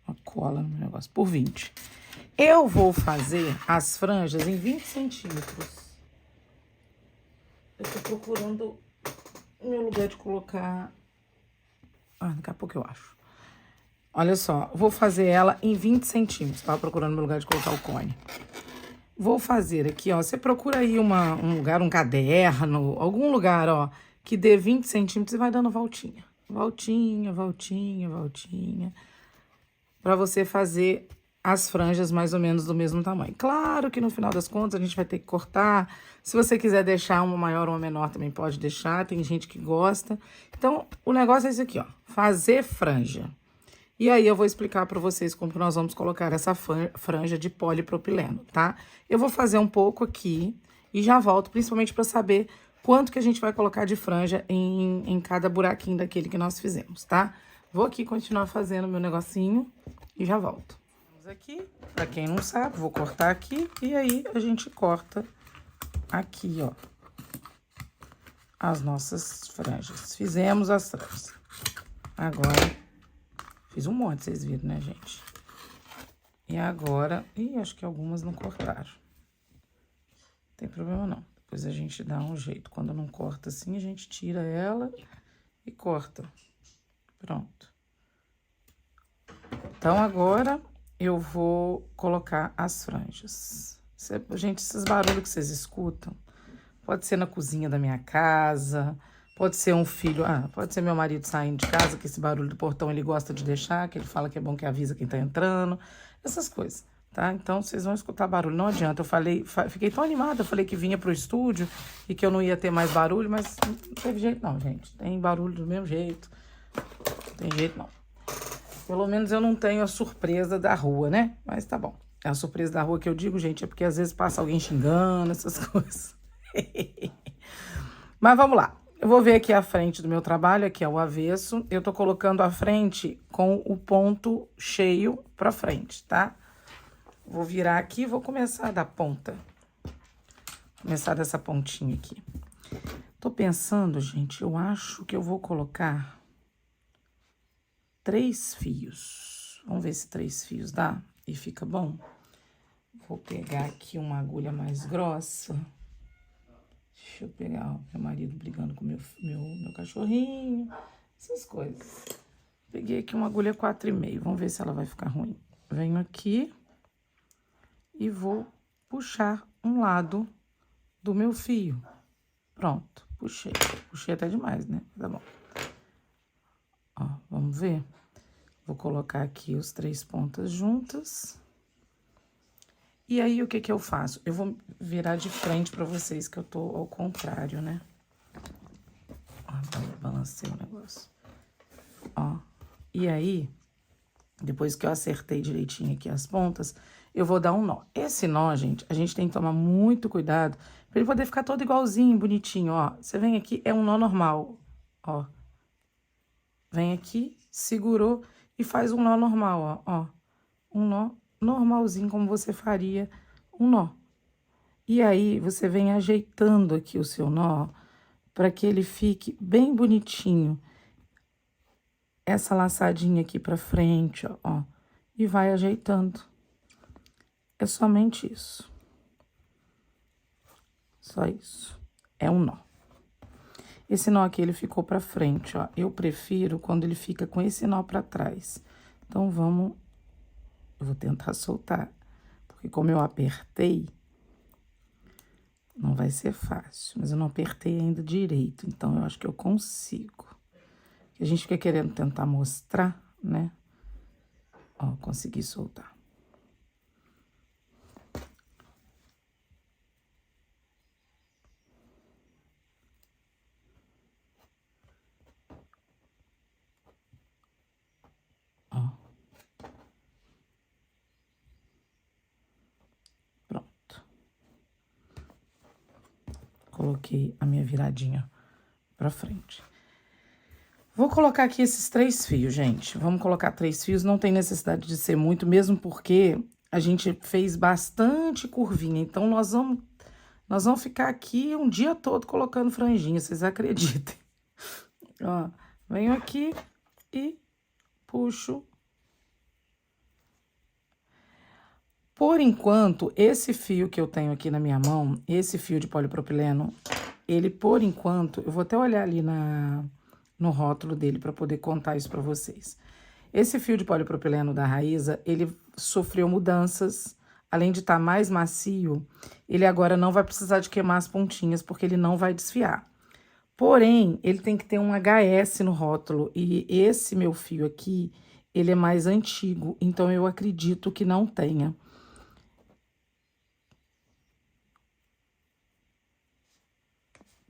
Uma cola no negócio, por 20. Eu vou fazer as franjas em 20 centímetros. Eu tô procurando o meu lugar de colocar... daqui a pouco eu acho. Olha só, vou fazer ela em 20 centímetros. Tava procurando o meu lugar de colocar o cone. Vou fazer aqui, ó. Você procura aí um lugar, um caderno, algum lugar, ó, que dê 20 centímetros e vai dando voltinha. Voltinha, voltinha, voltinha. Pra você fazer as franjas mais ou menos do mesmo tamanho. Claro que no final das contas a gente vai ter que cortar. Se você quiser deixar uma maior ou uma menor também pode deixar. Tem gente que gosta. Então, o negócio é esse aqui, ó. Fazer franja. E aí eu vou explicar para vocês como que nós vamos colocar essa franja de polipropileno, tá? Eu vou fazer um pouco aqui e já volto, principalmente para saber quanto que a gente vai colocar de franja em cada buraquinho daquele que nós fizemos, tá? Vou aqui continuar fazendo meu negocinho e já volto. Vamos aqui, para quem não sabe, vou cortar aqui e aí a gente corta aqui, ó, as nossas franjas. Fizemos as franjas. Agora... fiz um monte, vocês viram, né, gente? E agora... acho que algumas não cortaram. Não tem problema, não. Depois a gente dá um jeito. Quando não corta assim, a gente tira ela e corta. Pronto. Então, agora eu vou colocar as franjas. Gente, esses barulhos que vocês escutam, pode ser na cozinha da minha casa... pode ser um filho, pode ser meu marido saindo de casa, que esse barulho do portão ele gosta de deixar, que ele fala que é bom que avisa quem tá entrando, essas coisas, tá? Então, vocês vão escutar barulho, não adianta. Eu fiquei tão animada, eu falei que vinha pro estúdio e que eu não ia ter mais barulho, mas não teve jeito não, gente. Tem barulho do mesmo jeito, não tem jeito não. Pelo menos eu não tenho a surpresa da rua, né? Mas tá bom. É a surpresa da rua que eu digo, gente, é porque às vezes passa alguém xingando, essas coisas. Mas vamos lá. Eu vou ver aqui a frente do meu trabalho, aqui é o avesso. Eu tô colocando a frente com o ponto cheio pra frente, tá? Vou virar aqui e vou começar da ponta. Começar dessa pontinha aqui. Tô pensando, gente, eu acho que eu vou colocar 3 fios. Vamos ver se 3 fios dá e fica bom. Vou pegar aqui uma agulha mais grossa. Deixa eu pegar, ó, meu marido brigando com meu cachorrinho, essas coisas. Peguei aqui uma agulha 4,5, vamos ver se ela vai ficar ruim. Venho aqui e vou puxar um lado do meu fio. Pronto, puxei. Puxei até demais, né? Tá bom. Ó, vamos ver? Vou colocar aqui os 3 pontas juntas. E aí, o que que eu faço? Eu vou virar de frente pra vocês, que eu tô ao contrário, né? Ó, balancei o negócio. Ó, e aí, depois que eu acertei direitinho aqui as pontas, eu vou dar um nó. Esse nó, gente, a gente tem que tomar muito cuidado pra ele poder ficar todo igualzinho, bonitinho, ó. Você vem aqui, é um nó normal, ó. Vem aqui, segurou e faz um nó normal, ó. Um nó normalzinho, como você faria um nó. E aí, você vem ajeitando aqui o seu nó para que ele fique bem bonitinho. Essa laçadinha aqui pra frente, ó, e vai ajeitando. É somente isso. Só isso. É um nó. Esse nó aqui, ele ficou pra frente, ó. Eu prefiro quando ele fica com esse nó pra trás. Então, vamos... eu vou tentar soltar, porque como eu apertei, não vai ser fácil. Mas eu não apertei ainda direito, então eu acho que eu consigo. A gente fica querendo tentar mostrar, né? Ó, consegui soltar. Ó. Pronto. Coloquei a minha viradinha pra frente. Vou colocar aqui esses 3 fios, gente. Vamos colocar 3 fios, não tem necessidade de ser muito, mesmo porque a gente fez bastante curvinha. Então, nós vamos ficar aqui um dia todo colocando franjinha, vocês acreditem. Ó, venho aqui e puxo. Por enquanto, esse fio que eu tenho aqui na minha mão, esse fio de polipropileno, ele, por enquanto, eu vou até olhar ali no rótulo dele para poder contar isso para vocês. Esse fio de polipropileno da Raíza, ele sofreu mudanças, além de estar mais macio, ele agora não vai precisar de queimar as pontinhas, porque ele não vai desfiar. Porém, ele tem que ter um HS no rótulo, e esse meu fio aqui, ele é mais antigo, então eu acredito que não tenha.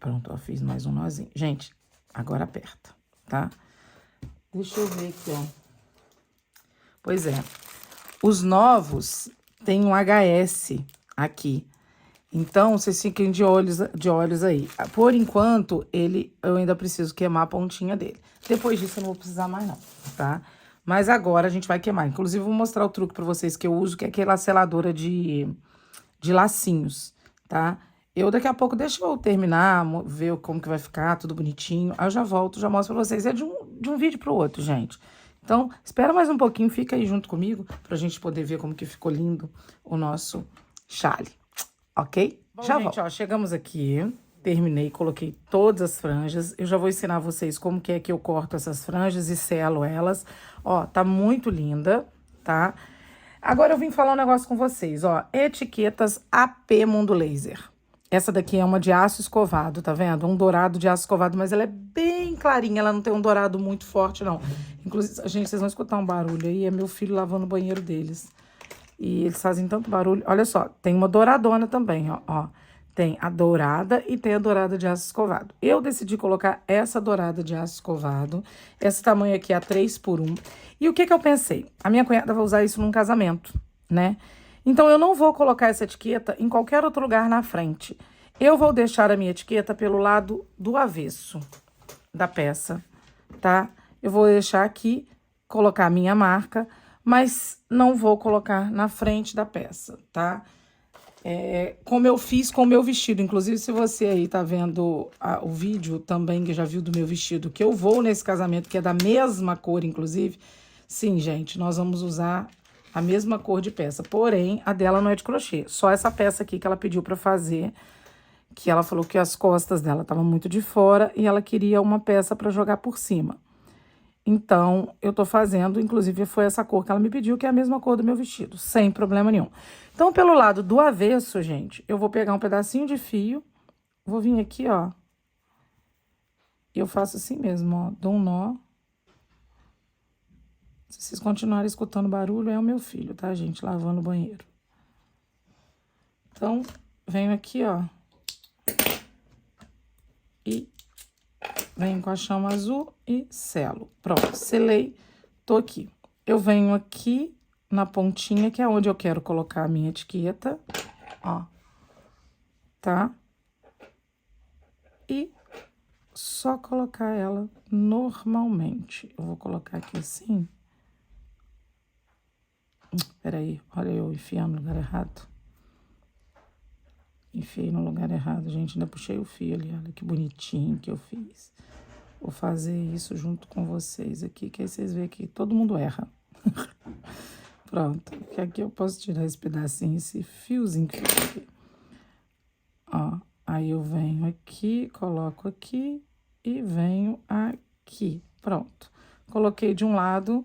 Pronto, eu fiz mais um nozinho. Gente, agora aperta, tá? Deixa eu ver aqui, ó. Pois é, os novos têm um HS aqui. Então, vocês fiquem de olhos aí. Por enquanto, eu ainda preciso queimar a pontinha dele. Depois disso, eu não vou precisar mais não, tá? Mas agora a gente vai queimar. Inclusive, eu vou mostrar o truque pra vocês que eu uso, que é aquela seladora de lacinhos, tá? Daqui a pouco, deixa eu terminar, ver como que vai ficar, tudo bonitinho. Aí eu já volto, já mostro pra vocês. É de um vídeo pro outro, gente. Então, espera mais um pouquinho, fica aí junto comigo, pra gente poder ver como que ficou lindo o nosso chale, ok? Bom, já gente, ó, chegamos aqui, terminei, coloquei todas as franjas. Eu já vou ensinar vocês como que é que eu corto essas franjas e selo elas. Ó, tá muito linda, tá? Agora eu vim falar um negócio com vocês, ó. Etiquetas AP Mundo Laser. Essa daqui é uma de aço escovado, tá vendo? Um dourado de aço escovado, mas ela é bem clarinha, ela não tem um dourado muito forte, não. Inclusive, gente, vocês vão escutar um barulho aí, é meu filho lavando o banheiro deles. E eles fazem tanto barulho. Olha só, tem uma douradona também, ó. Tem a dourada e tem a dourada de aço escovado. Eu decidi colocar essa dourada de aço escovado. Esse tamanho aqui é 3x1. E o que eu pensei? A minha cunhada vai usar isso num casamento, né? Então, eu não vou colocar essa etiqueta em qualquer outro lugar na frente. Eu vou deixar a minha etiqueta pelo lado do avesso da peça, tá? Eu vou deixar aqui, colocar a minha marca, mas não vou colocar na frente da peça, tá? Como eu fiz com o meu vestido. Inclusive, se você aí tá vendo o vídeo também, que já viu do meu vestido, que eu vou nesse casamento, que é da mesma cor, inclusive. Sim, gente, nós vamos usar a mesma cor de peça. Porém, a dela não é de crochê. Só essa peça aqui que ela pediu pra fazer, que ela falou que as costas dela estavam muito de fora e ela queria uma peça pra jogar por cima. Então, eu tô fazendo, inclusive foi essa cor que ela me pediu, que é a mesma cor do meu vestido, sem problema nenhum. Então, pelo lado do avesso, gente, eu vou pegar um pedacinho de fio, vou vir aqui, ó, e eu faço assim mesmo, ó, dou um nó. Se vocês continuarem escutando barulho, é o meu filho, tá, gente, lavando o banheiro. Então, venho aqui, ó, e venho com a chama azul e selo. Pronto, selei, tô aqui. Eu venho aqui na pontinha, que é onde eu quero colocar a minha etiqueta, ó, tá? E só colocar ela normalmente. Eu vou colocar aqui assim. Peraí, olha eu enfiando no lugar errado. Enfiei no lugar errado, gente. Ainda puxei o fio ali, olha que bonitinho que eu fiz. Vou fazer isso junto com vocês aqui, que aí vocês veem que todo mundo erra. Pronto, que aqui eu posso tirar esse pedacinho, esse fiozinho que fica aqui. Ó, aí eu venho aqui, coloco aqui e venho aqui. Pronto. Coloquei de um lado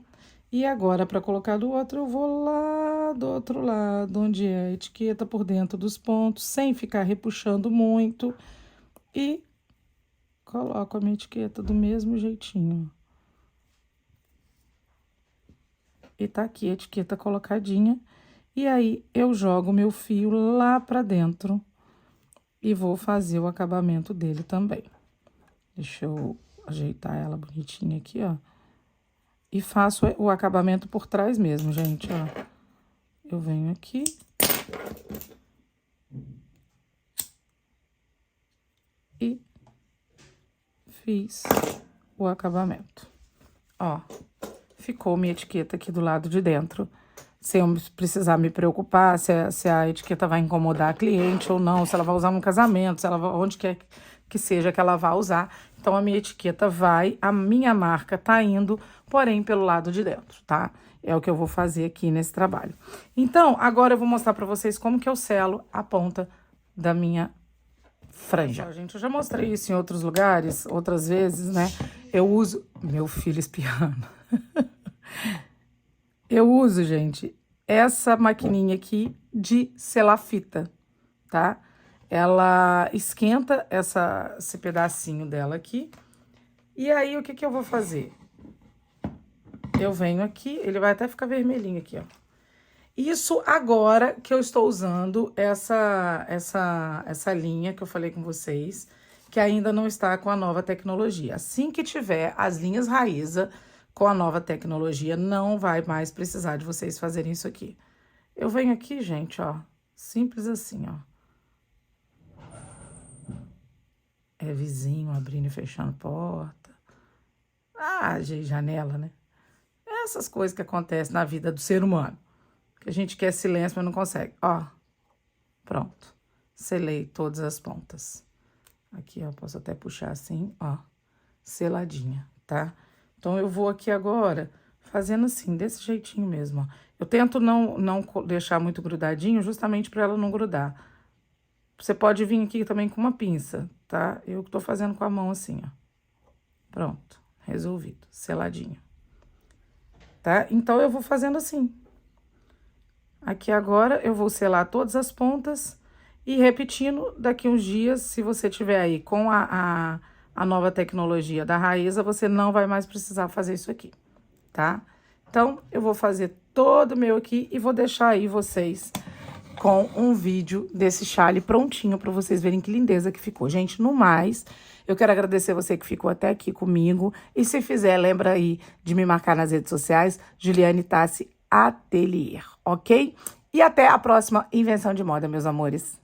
e agora, para colocar do outro, eu vou lá do outro lado, onde é a etiqueta por dentro dos pontos, sem ficar repuxando muito. E coloco a minha etiqueta do mesmo jeitinho. E tá aqui a etiqueta colocadinha. E aí, eu jogo meu fio lá pra dentro e vou fazer o acabamento dele também. Deixa eu ajeitar ela bonitinha aqui, ó. E faço o acabamento por trás mesmo, gente, ó. Eu venho aqui. E fiz o acabamento. Ó, ficou minha etiqueta aqui do lado de dentro sem eu precisar me preocupar se a etiqueta vai incomodar a cliente ou não, se ela vai usar no casamento, se ela vai, onde quer que seja que ela vá usar. Então, a minha etiqueta a minha marca tá indo, porém, pelo lado de dentro, tá? É o que eu vou fazer aqui nesse trabalho. Então, agora eu vou mostrar pra vocês como que eu selo a ponta da minha franja. Gente, eu já mostrei isso em outros lugares, outras vezes, né? Eu uso... Meu filho espiando. Eu uso, gente, essa maquininha aqui de selar fita, tá? Ela esquenta esse pedacinho dela aqui. E aí, o que que eu vou fazer? Eu venho aqui, ele vai até ficar vermelhinho aqui, ó. Isso agora que eu estou usando essa linha que eu falei com vocês, que ainda não está com a nova tecnologia. Assim que tiver as linhas Raíza com a nova tecnologia, não vai mais precisar de vocês fazerem isso aqui. Eu venho aqui, gente, ó, simples assim, ó. É vizinho abrindo e fechando porta. Ah, janela, né? Essas coisas que acontecem na vida do ser humano. Que a gente quer silêncio, mas não consegue. Ó, pronto. Selei todas as pontas. Aqui, ó, posso até puxar assim, ó. Seladinha, tá? Então, eu vou aqui agora fazendo assim, desse jeitinho mesmo, ó. Eu tento não deixar muito grudadinho, justamente para ela não grudar. Você pode vir aqui também com uma pinça, tá? Eu tô fazendo com a mão assim, ó. Pronto, resolvido, seladinho. Tá? Então, eu vou fazendo assim. Aqui agora, eu vou selar todas as pontas e repetindo daqui uns dias, se você tiver aí com a nova tecnologia da Raíza, você não vai mais precisar fazer isso aqui, tá? Então, eu vou fazer todo o meu aqui e vou deixar aí vocês com um vídeo desse chale prontinho para vocês verem que lindeza que ficou. Gente, no mais, eu quero agradecer você que ficou até aqui comigo. E se fizer, lembra aí de me marcar nas redes sociais, Juliane Tassi Atelier, ok? E até a próxima invenção de moda, meus amores.